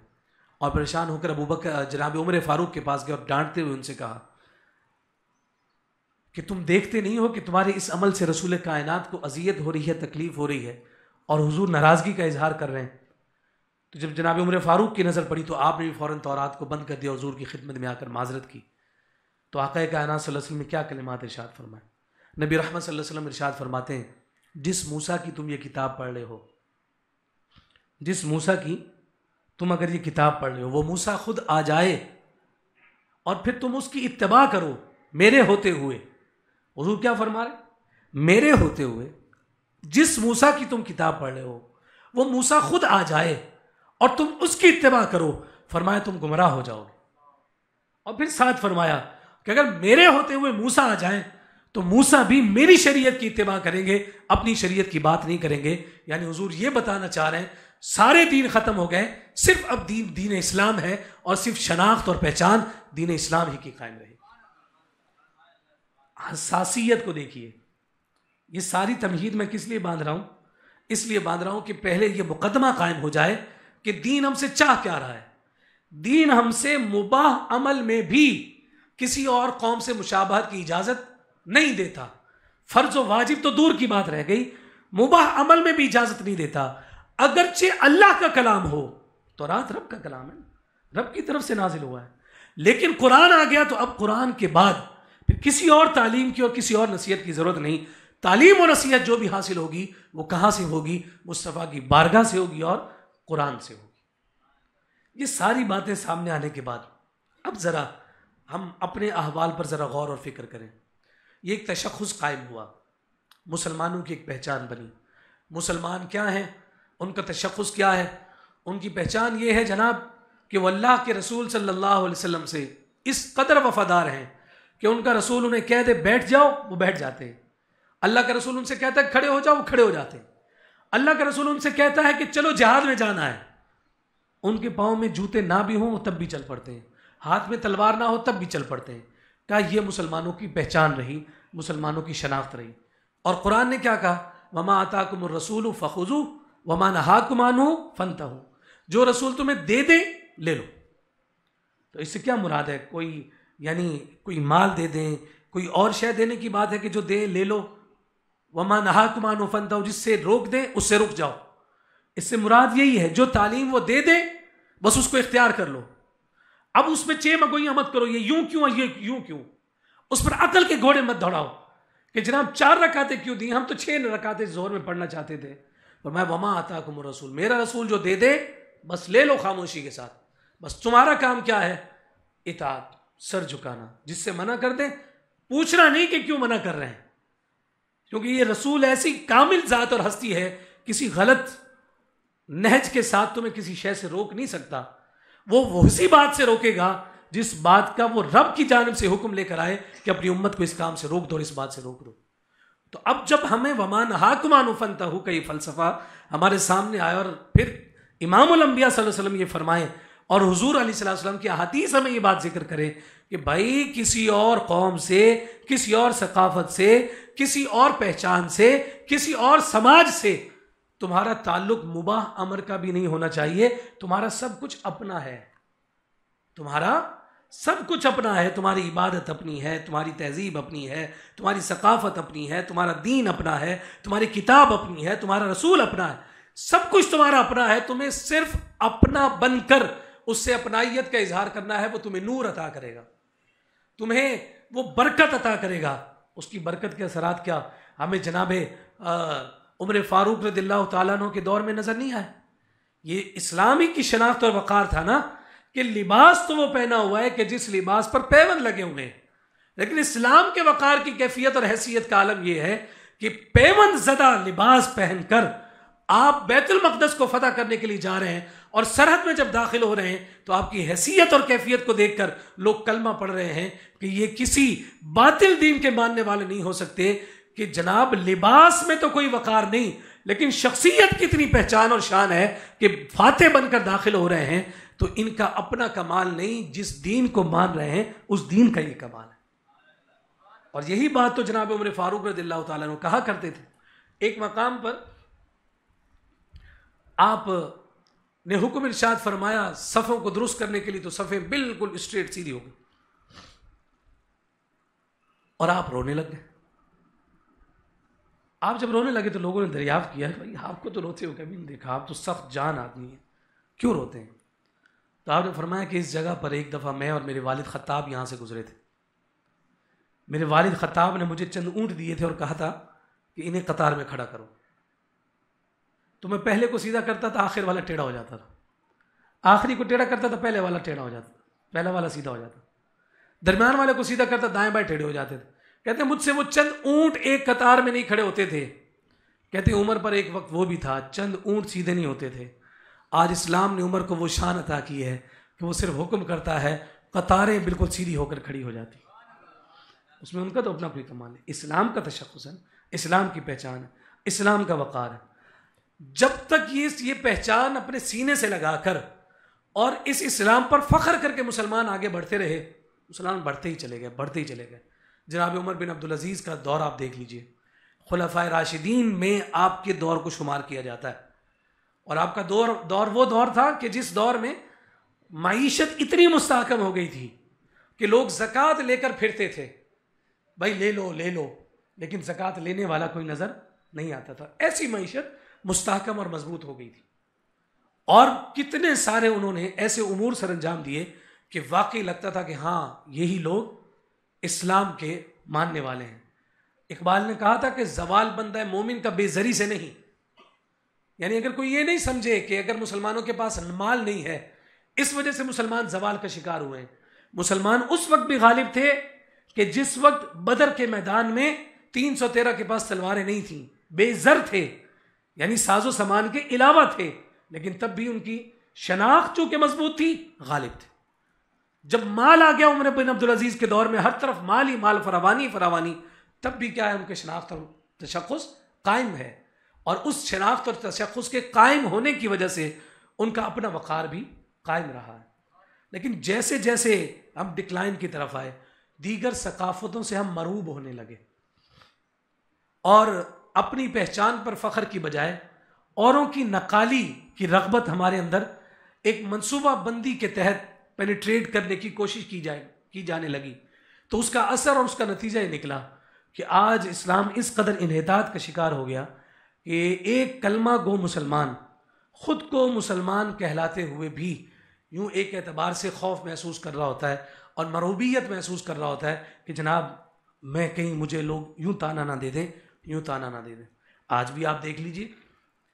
اور پریشان ہو کر ابوبکر جناب عمر فاروق کے پاس گئے اور ڈانٹتے ہوئے ان سے کہا کہ تم دیکھتے نہیں ہو کہ تمہارے اس عمل سے رسول کائنات کو اذیت ہو رہی ہے، تکلیف ہو رہی ہے، اور حضور ناراضگی کا اظہار کر رہے ہیں. تو جب جناب عمر فاروق کی نظر پڑی تو آپ نے بھی فوراً تورات کو بند کر دیا، حضور کی خدمت میں آ کر معذرت کی. تو آقا کائنات صلی اللہ علیہ وسلم نے کیا کلمات ارشاد فرمائے؟ نبی رحمت صلی اللہ علیہ وسلم ارشاد فرماتے ہیں جس موسیٰ کی تم یہ کتاب پڑھ رہے ہو، جس موسیٰ کی تم اگر یہ کتاب پڑھ رہے ہو، وہ موسیٰ خود آ جائے اور پھر تم اس کی اتباع کرو میرے ہوتے ہوئے. حضور کیا فرما رہے؟ میرے ہوتے ہوئے جس موسیٰ کی تم کتاب پڑھ رہے ہو وہ موسیٰ خود آ جائے اور تم اس کی اتباع کرو، فرمایا تم گمراہ ہو جاؤ گے. اور پھر ساتھ فرمایا کہ اگر میرے ہوتے ہوئے موسیٰ آ جائیں تو موسیٰ بھی میری شریعت کی اتباع کریں گے، اپنی شریعت کی بات نہیں کریں گے. یعنی حضور یہ بتانا چاہ رہے ہیں سارے دین ختم ہو گئے، صرف اب دین اسلام ہے، اور صرف شناخت اور پہچان دین اسلام ہی کی قائم رہے. حساسیت کو دیکھیے. یہ ساری تمہید میں کس لیے باندھ رہا ہوں؟ اس لیے باندھ رہا ہوں کہ پہلے یہ مقدمہ قائم ہو جائے کہ دین ہم سے چاہ کیا رہا ہے. دین ہم سے مباح عمل میں بھی کسی اور قوم سے مشابہت کی اجازت نہیں دیتا. فرض و واجب تو دور کی بات رہ گئی، مباح عمل میں بھی اجازت نہیں دیتا. اگرچہ اللہ کا کلام ہو تو رات رب کا کلام ہے، رب کی طرف سے نازل ہوا ہے، لیکن قرآن آ گیا تو اب قرآن کے بعد پھر کسی اور تعلیم کی اور کسی اور نصیحت کی ضرورت نہیں. تعلیم و نصیحت جو بھی حاصل ہوگی وہ کہاں سے ہوگی؟ مصطفیٰ کی بارگاہ سے ہوگی اور قرآن سے ہوگی. یہ ساری باتیں سامنے آنے کے بعد اب ذرا ہم اپنے احوال پر ذرا غور اور فکر کریں. یہ ایک تشخص قائم ہوا، مسلمانوں کی ایک پہچان بنی. مسلمان کیا ہیں؟ ان کا تشخص کیا ہے؟ ان کی پہچان یہ ہے جناب کہ وہ اللہ کے رسول صلی اللہ علیہ وسلم سے اس قدر وفادار ہیں کہ ان کا رسول انہیں کہہ دے بیٹھ جاؤ وہ بیٹھ جاتے ہیں. اللہ کا رسول ان سے کہتا ہے کھڑے ہو جاؤ وہ کھڑے ہو جاتے ہیں. اللہ کا رسول ان سے کہتا ہے کہ چلو جہاد میں جانا ہے، ان کے پاؤں میں جوتے نہ بھی ہوں وہ تب بھی چل پڑتے ہیں، ہاتھ میں تلوار نہ ہو تب بھی چل پڑتے ہیں. کہا یہ مسلمانوں کی پہچان رہی، مسلمانوں کی شناخت رہی. اور قرآن نے کیا کہا؟ وما آتاکم الرسول فخذوہ وما نہاکم عنہ فانتہوا، جو رسول تمہیں دے دے لے لو۔ تو اس سے کیا مراد ہے؟ کوئی مال دے دیں، کوئی اور شے دینے کی بات ہے کہ جو دے لے لو؟ وما نہاکم عنہ فانتہوا، جس سے روک دیں اس سے رک جاؤ۔ اس سے مراد یہی ہے جو تعلیم وہ دے دے بس اس کو اختیار کر لو۔ اب اس میں چے مگوئیاں مت کرو، یہ یوں کیوں، یہ یوں کیوں، اس پر عقل کے گھوڑے مت دوڑاؤ کہ جناب 4 رکعتیں کیوں دی، ہم تو 6 رکعتیں ظہر میں پڑھنا چاہتے تھے۔ اور میں وما آتاکم الرسول، میرا رسول جو دے دے بس لے لو خاموشی کے ساتھ، بس تمہارا کام کیا ہے؟ اطاعت، سر جھکانا، جس سے منع کر دیں پوچھنا نہیں کہ کیوں منع کر رہے ہیں، کیونکہ یہ رسول ایسی کامل ذات اور ہستی ہے، کسی غلط نہج کے ساتھ تمہیں کسی شے سے روک نہیں سکتا۔ وہ اسی بات سے روکے گا جس بات کا وہ رب کی جانب سے حکم لے کر آئے کہ اپنی امت کو اس کام سے روک دو اور اس بات سے روک دو۔ تو اب جب ہمیں وما نہاکم عنہ فانتہوا کا یہ فلسفہ ہمارے سامنے آیا، اور پھر امام الانبیاء صلی اللہ علیہ وسلم یہ فرمائیں اور حضور علیہ الصلوۃ والسلام کی احادیث ہمیں یہ بات ذکر کرے کہ بھائی کسی اور قوم سے، کسی اور ثقافت سے، کسی اور پہچان سے، کسی اور سماج سے تمہارا تعلق مباح امر کا بھی نہیں ہونا چاہیے۔ تمہارا سب کچھ اپنا ہے، تمہارا سب کچھ اپنا ہے، تمہاری عبادت اپنی ہے، تمہاری تہذیب اپنی ہے، تمہاری ثقافت اپنی ہے، تمہارا دین اپنا ہے، تمہاری کتاب اپنی ہے، تمہارا رسول اپنا ہے، سب کچھ تمہارا اپنا ہے۔ تمہیں صرف اپنا بن کر اس سے اپنائیت کا اظہار کرنا ہے، وہ تمہیں نور عطا کرے گا، تمہیں وہ برکت عطا کرے گا۔ اس کی برکت کے اثرات کیا ہمیں جناب عمر فاروق رضی اللہ تعالیٰ عنہ کے دور میں نظر نہیں آئے؟ یہ اسلامی کی شناخت اور وقار تھا نا کہ لباس تو وہ پہنا ہوا ہے کہ جس لباس پر پیوند لگے ہوئے ہیں، لیکن اسلام کے وقار کی کیفیت اور حیثیت کا عالم یہ ہے کہ پیوند زدہ لباس پہن کر آپ بیت المقدس کو فتح کرنے کے لیے جا رہے ہیں، اور سرحد میں جب داخل ہو رہے ہیں تو آپ کی حیثیت اور کیفیت کو دیکھ کر لوگ کلمہ پڑھ رہے ہیں کہ یہ کسی باطل دین کے ماننے والے نہیں ہو سکتے، کہ جناب لباس میں تو کوئی وقار نہیں، لیکن شخصیت کتنی پہچان اور شان ہے کہ فاتح بن کر داخل ہو رہے ہیں، تو ان کا اپنا کمال نہیں، جس دین کو مان رہے ہیں اس دین کا یہ کمال ہے۔ اور یہی بات تو جناب عمر فاروق رضی اللہ تعالیٰ عنہ کہا کرتے تھے۔ ایک مقام پر آپ نے حکم ارشاد فرمایا صفوں کو درست کرنے کے لیے، تو صفیں بالکل اسٹریٹ سیدھی ہو گئی، اور آپ رونے لگ گئے۔ آپ جب رونے لگے تو لوگوں نے دریافت کیا بھائی آپ کو تو روتے ہو کبھی نہیں دیکھا، آپ تو سخت جان آدمی ہیں، کیوں روتے ہیں؟ تو آپ نے فرمایا کہ اس جگہ پر ایک دفعہ میں اور میرے والد خطاب یہاں سے گزرے تھے۔ میرے والد خطاب نے مجھے چند اونٹ دیے تھے اور کہا تھا کہ انہیں قطار میں کھڑا کرو، تو میں پہلے کو سیدھا کرتا تھا، آخر والا ٹیڑھا ہو جاتا تھا، آخری کو ٹیڑھا کرتا تھا، پہلے والا ٹیڑھا ہو جاتا، پہلا والا سیدھا ہو جاتا، درمیان والے کو سیدھا کرتا، دائیں بائیں ٹیڑھے ہو جاتے تھے۔ کہتے ہیں مجھ سے وہ چند اونٹ ایک قطار میں نہیں کھڑے ہوتے تھے۔ کہتے ہیں عمر پر ایک وقت وہ بھی تھا، چند اونٹ سیدھے نہیں ہوتے تھے۔ آج اسلام نے عمر کو وہ شان عطا کی ہے کہ وہ صرف حکم کرتا ہے، قطاریں بالکل سیدھی ہو کر کھڑی ہو جاتی۔ اس میں ان کا تو اپنا کوئی کمال ہے، اسلام کا تشخص ہے، اسلام کی پہچان ہے، اسلام کا وقار ہے۔ جب تک یہ پہچان اپنے سینے سے لگا کر اور اس اسلام پر فخر کر کے مسلمان آگے بڑھتے رہے، مسلمان بڑھتے ہی چلے گئے، بڑھتے ہی چلے گئے۔ جناب عمر بن عبدالعزیز کا دور آپ دیکھ لیجئے، خلفائے راشدین میں آپ کے دور کو شمار کیا جاتا ہے، اور آپ کا دور وہ دور تھا کہ جس دور میں معیشت اتنی مستحکم ہو گئی تھی کہ لوگ زکوٰۃ لے کر پھرتے تھے، بھائی لے لو لے لو، لیکن زکوٰۃ لینے والا کوئی نظر نہیں آتا تھا۔ ایسی معیشت مستحکم اور مضبوط ہو گئی تھی، اور کتنے سارے انہوں نے ایسے امور سر انجام دیے کہ واقعی لگتا تھا کہ ہاں یہی لوگ اسلام کے ماننے والے ہیں۔ اقبال نے کہا تھا کہ زوال بندہ مومن کا بے زری سے نہیں، یعنی اگر کوئی یہ نہیں سمجھے کہ اگر مسلمانوں کے پاس مال نہیں ہے اس وجہ سے مسلمان زوال کا شکار ہوئے ہیں۔ مسلمان اس وقت بھی غالب تھے کہ جس وقت بدر کے میدان میں 313 کے پاس تلواریں نہیں تھیں، بے زر تھے، یعنی ساز و سامان کے علاوہ تھے، لیکن تب بھی ان کی شناخت چونکہ مضبوط تھی، غالب تھے۔ جب مال آ گیا عمر بن عبدالعزیز کے دور میں، ہر طرف مال ہی مال، فراوانی فراوانی، تب بھی کیا ہے ان کے شناخت اور تشخص قائم ہے، اور اس شناخت اور تشخص کے قائم ہونے کی وجہ سے ان کا اپنا وقار بھی قائم رہا ہے۔ لیکن جیسے جیسے ہم ڈکلائن کی طرف آئے، دیگر ثقافتوں سے ہم مرعوب ہونے لگے، اور اپنی پہچان پر فخر کی بجائے اوروں کی نقالی کی رغبت ہمارے اندر ایک منصوبہ بندی کے تحت پینیٹریٹ کرنے کی کوشش کی جانے لگی، تو اس کا اثر اور اس کا نتیجہ یہ نکلا کہ آج اسلام اس قدر انحطاط کا شکار ہو گیا کہ ایک کلمہ گو مسلمان خود کو مسلمان کہلاتے ہوئے بھی یوں ایک اعتبار سے خوف محسوس کر رہا ہوتا ہے اور مرعوبیت محسوس کر رہا ہوتا ہے کہ جناب میں کہیں مجھے لوگ یوں تانا نہ دے دیں، یوں تانا نہ دے دیں۔ آج بھی آپ دیکھ لیجئے،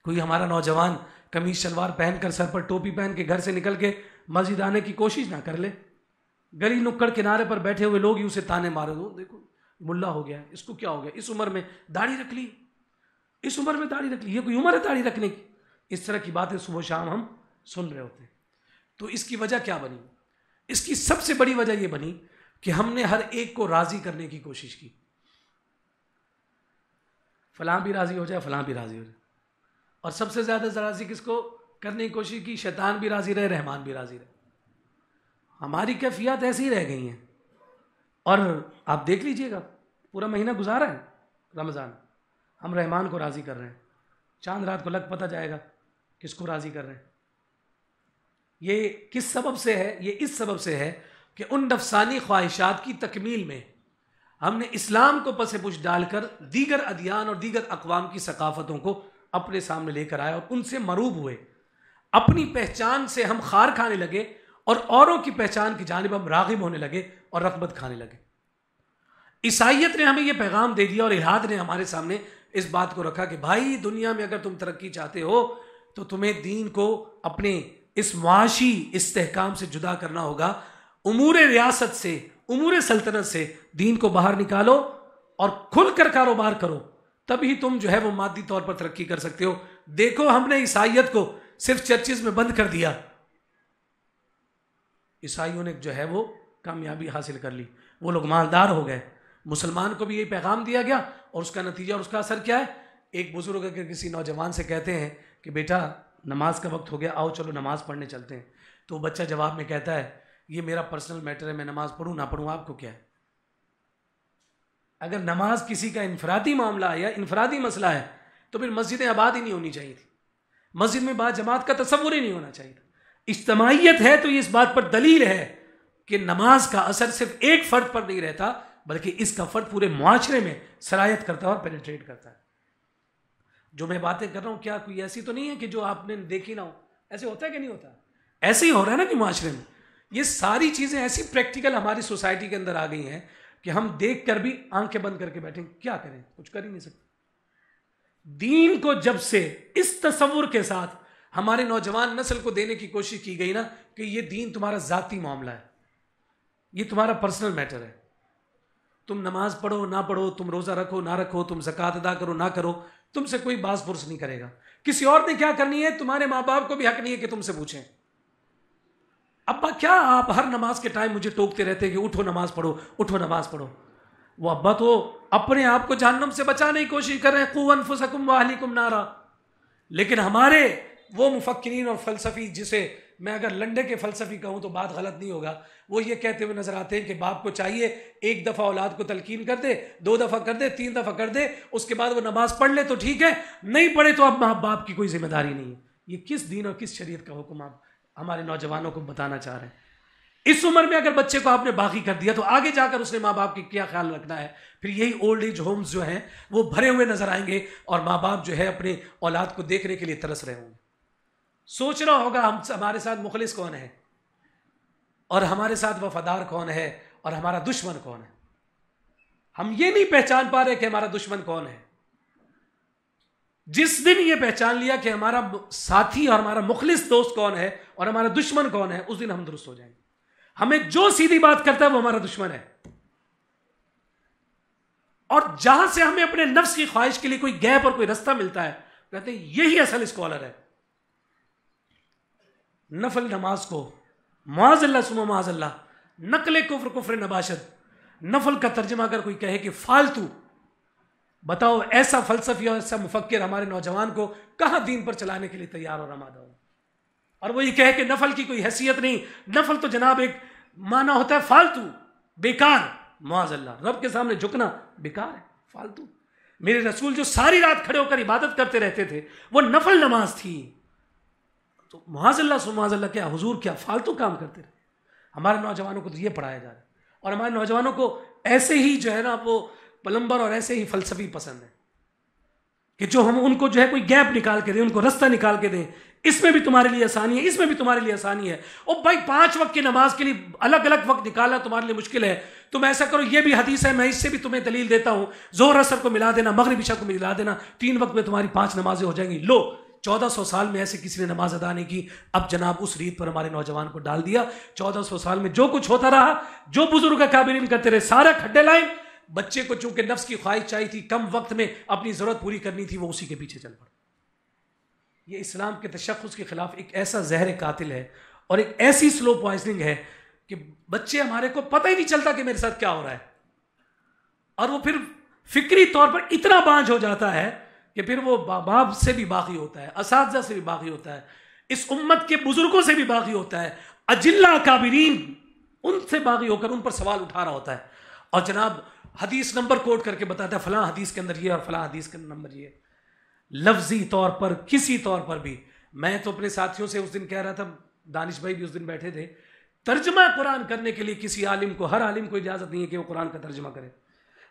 کوئی ہمارا نوجوان قمیص شلوار پہن کر سر پر ٹوپی پہن کے گھر سے نکل کے مسجد آنے کی کوشش نہ کر لے، گلی نکڑ کنارے پر بیٹھے ہوئے لوگ یوں سے تانے مارے، دو دیکھو ملا ہو گیا، اس کو کیا ہو گیا، اس عمر میں داڑھی رکھ لی، اس عمر میں داڑھی رکھ لی، یہ کوئی عمر ہے داڑھی رکھنے کی؟ اس طرح کی باتیں صبح و شام ہم سن رہے ہوتے ہیں۔ تو اس کی وجہ کیا بنی؟ اس کی سب سے بڑی وجہ یہ بنی کہ ہم نے ہر ایک کو راضی کرنے کی کوشش کی، فلاں بھی راضی ہو جائے، فلاں بھی راضی ہو جائے، اور سب سے زیادہ راضی کس کو کرنے کی کوشش کی؟ شیطان بھی راضی رہے، رحمان بھی راضی رہے۔ ہماری کیفیات ایسی رہ گئی ہیں، اور آپ دیکھ لیجئے گا پورا مہینہ گزارا ہے رمضان، ہم رحمان کو راضی کر رہے ہیں، چاند رات کو لگ پتہ جائے گا کس کو راضی کر رہے ہیں۔ یہ کس سبب سے ہے؟ یہ اس سبب سے ہے کہ ان نفسانی خواہشات کی تکمیل میں ہم نے اسلام کو پس پش ڈال کر دیگر ادیان اور دیگر اقوام کی ثقافتوں کو اپنے سامنے لے کر آئے اور ان سے مروب ہوئے، اپنی پہچان سے ہم خار کھانے لگے اور اوروں کی پہچان کی جانب ہم راغب ہونے لگے اور رغبت کھانے لگے۔ عیسائیت نے ہمیں یہ پیغام دے دیا اور الحاد نے ہمارے سامنے اس بات کو رکھا کہ بھائی دنیا میں اگر تم ترقی چاہتے ہو تو تمہیں دین کو اپنے اس معاشی استحکام سے جدا کرنا ہوگا، امور ریاست سے، امور سلطنت سے دین کو باہر نکالو اور کھل کر کاروبار کرو، تبھی تم جو ہے وہ مادی طور پر ترقی کر سکتے ہو۔ دیکھو ہم نے عیسائیت کو صرف چرچز میں بند کر دیا، عیسائیوں نے جو ہے وہ کامیابی حاصل کر لی، وہ لوگ مالدار ہو گئے۔ مسلمان کو بھی یہ پیغام دیا گیا اور اس کا نتیجہ اور اس کا اثر کیا ہے؟ ایک بزرگ اگر کسی نوجوان سے کہتے ہیں کہ بیٹا نماز کا وقت ہو گیا، آؤ چلو نماز پڑھنے چلتے ہیں، تو بچہ جواب میں کہتا ہے یہ میرا پرسنل میٹر ہے، میں نماز پڑھوں نہ پڑھوں آپ کو کیا ہے؟ اگر نماز کسی کا انفرادی معاملہ ہے یا انفرادی مسئلہ ہے تو پھر مسجدیں آباد ہی نہیں ہونی چاہیے تھی، مسجد میں با جماعت کا تصور ہی نہیں ہونا چاہیے تھا۔ اجتماعیت ہے تو یہ اس بات پر دلیل ہے کہ نماز کا اثر صرف ایک فرد پر نہیں رہتا بلکہ اس کا فرد پورے معاشرے میں سرایت کرتا ہے اور پینیٹریٹ کرتا ہے۔ جو میں باتیں کر رہا ہوں کیا کوئی ایسی تو نہیں ہے کہ جو آپ نے دیکھی نہ ہو؟ ایسے ہوتا ہے کہ نہیں ہوتا؟ ایسے ہی ہو رہا ہے نا کہ معاشرے میں یہ ساری چیزیں ایسی پریکٹیکل ہماری سوسائٹی کے اندر آ گئی ہیں کہ ہم دیکھ کر بھی آنکھیں بند کر کے بیٹھیں، کیا کریں؟ کچھ کر ہی نہیں سکتے۔ دین کو جب سے اس تصور کے ساتھ ہمارے نوجوان نسل کو دینے کی کوشش کی گئی نا کہ یہ دین تمہارا ذاتی معاملہ ہے، یہ تمہارا پرسنل میٹر ہے، تم نماز پڑھو نہ پڑھو، تم روزہ رکھو نہ رکھو، تم زکوٰۃ ادا کرو نہ کرو، تم سے کوئی باز پرس نہیں کرے گا۔ کسی اور نے کیا کرنی ہے؟ تمہارے ماں باپ کو بھی حق نہیں ہے کہ تم سے پوچھیں ابا کیا آپ ہر نماز کے ٹائم مجھے ٹوکتے رہتے کہ اٹھو نماز پڑھو، اٹھو نماز پڑھو۔ وہ ابا تو اپنے آپ کو جہنم سے بچانے کی کوشش کر رہے ہیں، قوا انفسکم واہلیکم نارا۔ لیکن ہمارے وہ مفکرین اور فلسفی، جسے میں اگر لنڈے کے فلسفی کہوں تو بات غلط نہیں ہوگا، وہ یہ کہتے ہوئے نظر آتے ہیں کہ باپ کو چاہیے ایک دفعہ اولاد کو تلقین کر دے، 2 دفعہ کر دے، 3 دفعہ کر دے، اس کے بعد وہ نماز پڑھ لے تو ٹھیک ہے، نہیں پڑھے تو اب ماں باپ کی کوئی ذمہ داری نہیں ہے۔ یہ کس دین اور کس شریعت کا حکم آپ ہمارے نوجوانوں کو بتانا چاہ رہے ہیں؟ اس عمر میں اگر بچے کو آپ نے باغی کر دیا تو آگے جا کر اس نے ماں باپ کی کیا خیال رکھنا ہے؟ پھر یہی اولڈ ایج ہومز جو ہیں وہ بھرے ہوئے نظر آئیں گے اور ماں باپ جو ہے اپنے اولاد کو دیکھنے کے لیے ترس رہے ہوں گے۔ سوچ رہا ہوگا ہمارے ساتھ مخلص کون ہے اور ہمارے ساتھ وفادار کون ہے اور ہمارا دشمن کون ہے۔ ہم یہ نہیں پہچان پا رہے کہ ہمارا دشمن کون ہے۔ جس دن یہ پہچان لیا کہ ہمارا ساتھی اور ہمارا مخلص دوست کون ہے اور ہمارا دشمن کون ہے، اس دن ہم درست ہو جائیں گے۔ ہمیں جو سیدھی بات کرتا ہے وہ ہمارا دشمن ہے، اور جہاں سے ہمیں اپنے نفس کی خواہش کے لیے کوئی گیپ اور کوئی رستہ ملتا ہے، کہتے ہیں یہی اصل اسکالر ہے۔ نفل نماز کو معاذ اللہ ثم معاذ اللہ نقل کفر کفر نباشد، نفل کا ترجمہ اگر کوئی کہے کہ فالتو، بتاؤ ایسا فلسفی اور ایسا مفکر ہمارے نوجوان کو کہاں دین پر چلانے کے لیے تیار اور آمادہ ہو؟ اور وہ یہ کہے کہ نفل کی کوئی حیثیت نہیں، نفل تو جناب ایک معنی ہوتا ہے فالتو، بیکار۔ معاذ اللہ، رب کے سامنے جھکنا بیکار ہے، فالتو۔ میرے رسول جو ساری رات کھڑے ہو کر عبادت کرتے رہتے تھے وہ نفل نماز تھی. تو معاذ اللہ کیا حضور کیا فالتو کام کرتے رہے. ہمارے نوجوانوں کو تو یہ پڑھایا جا رہا ہے, اور ہمارے نوجوانوں کو ایسے ہی جو ہے نا وہ پلمبر اور ایسے ہی فلسفی پسند ہے کہ جو ہم ان کو جو ہے کوئی گیپ نکال کے دیں, ان کو رستہ نکال کے دیں, اس میں بھی تمہارے لیے آسانی ہے, اس میں بھی تمہارے لیے آسانی ہے. اور بھائی 5 وقت کی نماز کے لیے الگ الگ وقت نکالنا تمہارے لیے مشکل ہے, تم ایسا کرو, یہ بھی حدیث ہے, میں اس سے بھی تمہیں دلیل دیتا ہوں, ظہر عصر کو ملا دینا, مغرب عشاء کو ملا دینا, 3 وقت میں تمہاری 5 نمازیں ہو جائیں گی. لو 1400 سال میں ایسے کسی نے نماز ادا نہیں کی. اب جناب اس ریت پر ہمارے نوجوان کو ڈال دیا. 1400 سال میں جو کچھ ہوتا رہا, جو بزرگ کابرین کرتے رہے, سارا کھڈے لائن. بچے کو چونکہ نفس کی خواہش چاہی تھی, کم وقت میں اپنی ضرورت پوری کرنی تھی, وہ اسی کے پیچھے چل پڑا. یہ اسلام کے تشخص کے خلاف ایک ایسا زہر قاتل ہے اور ایک ایسی سلو پوائزننگ ہے کہ بچے ہمارے کو پتہ ہی نہیں چلتا کہ میرے ساتھ کیا ہو رہا ہے, اور وہ پھر فکری طور پر اتنا بانجھ ہو جاتا ہے کہ پھر وہ باپ سے بھی باغی ہوتا ہے, اساتذہ سے بھی باغی ہوتا ہے, اس امت کے بزرگوں سے بھی باغی ہوتا ہے, اجلا کابرین ان سے باغی ہو کر ان پر سوال اٹھا رہا ہوتا ہے. اور جناب حدیث نمبر کوٹ کر کے بتاتا ہے فلاں حدیث کے اندر یہ اور فلاں حدیث کے نمبر یہ. لفظی طور پر کسی طور پر بھی, میں تو اپنے ساتھیوں سے اس دن کہہ رہا تھا, دانش بھائی بھی اس دن بیٹھے تھے, ترجمہ قرآن کرنے کے لیے کسی عالم کو, ہر عالم کو اجازت نہیں ہے کہ وہ قرآن کا ترجمہ کرے.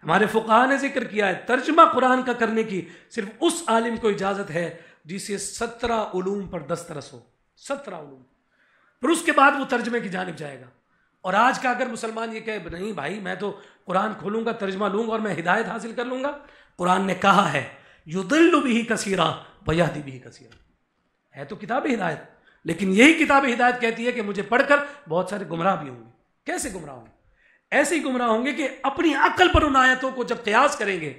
ہمارے فقہاء نے ذکر کیا ہے ترجمہ قرآن کا کرنے کی صرف اس عالم کو اجازت ہے جسے 17 علوم پر دسترس ہو. 17 علوم, پھر اس کے بعد وہ ترجمے کی جانب جائے گا. اور آج کا اگر مسلمان یہ کہے نہیں بھائی میں تو قرآن کھولوں گا, ترجمہ لوں گا اور میں ہدایت حاصل کر لوں گا, قرآن نے کہا ہے یضل بہ کثیرا ویہدی بہ کثیرا, ہے تو کتاب ہدایت, لیکن یہی کتاب ہدایت کہتی ہے کہ مجھے پڑھ کر بہت سارے گمراہ بھی ہوں گے. کیسے گمراہ ہوں گے؟ ایسے ہی گمراہ ہوں گے کہ اپنی عقل پر ان آیتوں کو جب قیاس کریں گے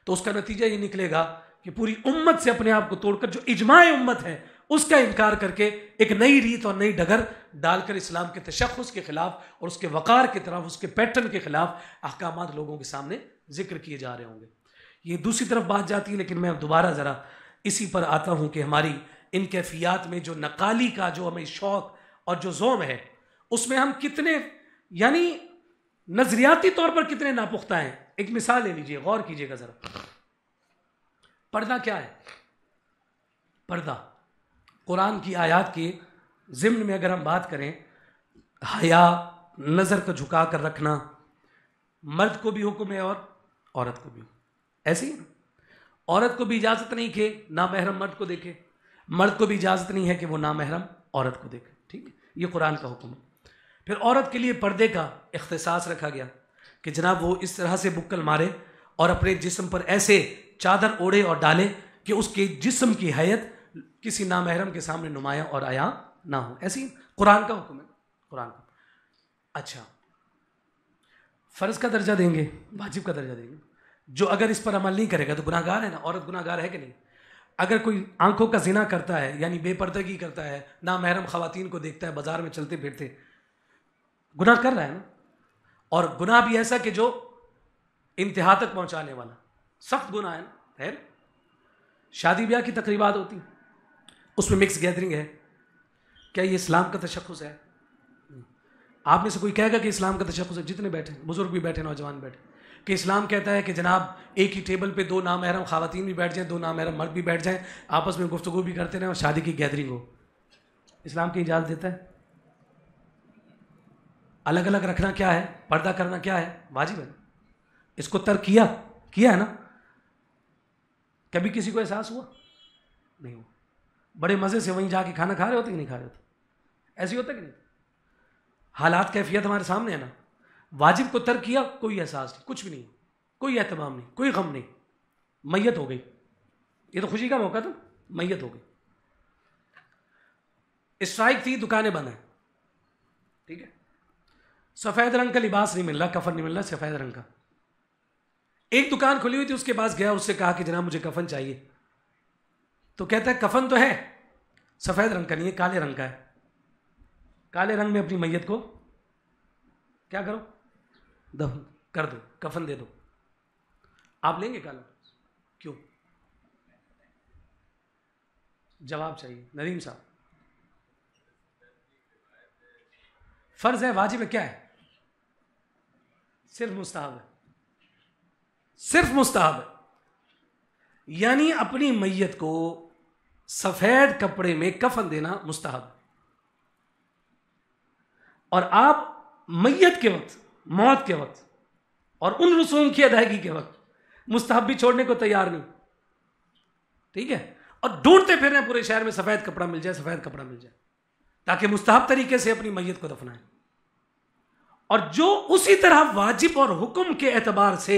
تو اس کا نتیجہ یہ نکلے گا کہ پوری امت سے اپنے آپ کو توڑ کر جو اجماع امت ہے اس کا انکار کر کے ایک نئی ریت اور نئی ڈگر ڈال کر اسلام کے تشخص کے خلاف اور اس کے وقار کی طرف, اس کے پیٹرن کے خلاف احکامات لوگوں کے سامنے ذکر کیے جا رہے ہوں گے. یہ دوسری طرف بات جاتی ہے, لیکن میں دوبارہ ذرا اسی پر آتا ہوں کہ ہماری ان کیفیات میں جو نقالی کا جو ہمیں شوق اور جو ذوق ہے اس میں ہم کتنے یعنی نظریاتی طور پر کتنے ناپختہ ہیں. ایک مثال لے لیجئے, غور کیجئے گا ذرا. پردہ کیا ہے؟ پردہ قرآن کی آیات کے ضمن میں اگر ہم بات کریں, حیا, نظر کو جھکا کر رکھنا, مرد کو بھی حکم ہے اور عورت کو بھی. ایسے ہی عورت کو بھی اجازت نہیں کہ نامحرم مرد کو دیکھے, مرد کو بھی اجازت نہیں ہے کہ وہ نامحرم عورت کو دیکھے. ٹھیک ہے, یہ قرآن کا حکم ہے. پھر عورت کے لیے پردے کا اختصاص رکھا گیا کہ جناب وہ اس طرح سے بکل مارے اور اپنے جسم پر ایسے چادر اوڑھے اور ڈالے کہ اس کے جسم کی حیت کسی نامحرم کے سامنے نمایاں اور عیاں نہ ہو. ایسی قرآن کا حکم ہے, قرآن کا. اچھا, فرض کا درجہ دیں گے, واجب کا درجہ دیں گے. جو اگر اس پر عمل نہیں کرے گا تو گناہ گار ہے نا. عورت گناہ گار ہے کہ نہیں؟ اگر کوئی آنکھوں کا زنا کرتا ہے یعنی بے پردگی کرتا ہے, نامحرم خواتین کو دیکھتا ہے بازار میں چلتے پھرتے, گناہ کر رہا ہے نا. اور گناہ بھی ایسا کہ جو انتہا تک پہنچانے والا, سخت گناہ ہے نا. ہے شادی بیاہ کی تقریبات ہوتی ہیں, اس میں مکس گیدرنگ ہے, کیا یہ اسلام کا تشخص ہے؟ آپ میں سے کوئی کہے گا کہ اسلام کا تشخص ہے؟ جتنے بیٹھے, بزرگ بھی بیٹھے, نوجوان بیٹھے, کہ اسلام کہتا ہے کہ جناب ایک ہی ٹیبل پہ 2 نامحرم خواتین بھی بیٹھ جائیں, 2 نامحرم مرد بھی بیٹھ جائیں, آپس میں گفتگو بھی کرتے رہیں اور شادی کی گیدرنگ ہو. اسلام کی اجازت دیتا ہے؟ الگ الگ رکھنا کیا ہے, پردہ کرنا کیا ہے, واجب ہے. اس کو ترک کیا ہے نا. کبھی کسی کو احساس ہوا نہیں ہوا؟ بڑے مزے سے وہیں جا کے کھانا کھا رہے ہوتے کہ نہیں کھا رہے ہوتے؟ ایسے ہوتا کہ نہیں؟ حالات کیفیت ہمارے سامنے ہے نا. واجب کو ترک کیا, کوئی احساس نہیں, کچھ بھی نہیں, کوئی اہتمام نہیں, کوئی غم نہیں. میت ہو گئی, یہ تو خوشی کا موقع تھا, میت ہو گئی, اسٹرائک تھی, دکانیں بند ہیں, ٹھیک ہے, سفید رنگ کا لباس نہیں مل رہا, کفن نہیں مل رہا سفید رنگ کا. ایک دکان کھلی ہوئی تھی, اس کے پاس گیا, اس سے کہا کہ جناب مجھے کفن چاہیے. تو کہتا ہے کفن تو ہے, سفید رنگ کا نہیں ہے, کالے رنگ کا ہے. کالے رنگ میں اپنی میت کو کیا کرو, دفن کر دو, کفن دے دو. آپ لیں گے کالا؟ کیوں؟ جواب چاہیے ندیم صاحب. فرض ہے, واجب ہے, کیا ہے؟ صرف مستحب ہے, صرف مستحب ہے. یعنی اپنی میت کو سفید کپڑے میں کفن دینا مستحب، اور آپ میت کے وقت، موت کے وقت اور ان رسوم کی ادائیگی کے وقت مستحب بھی چھوڑنے کو تیار نہیں، ٹھیک ہے، اور ڈھونڈتے پھر رہے ہیں پورے شہر میں سفید کپڑا مل جائے، سفید کپڑا مل جائے، تاکہ مستحب طریقے سے اپنی میت کو دفنائیں۔ اور جو اسی طرح واجب اور حکم کے اعتبار سے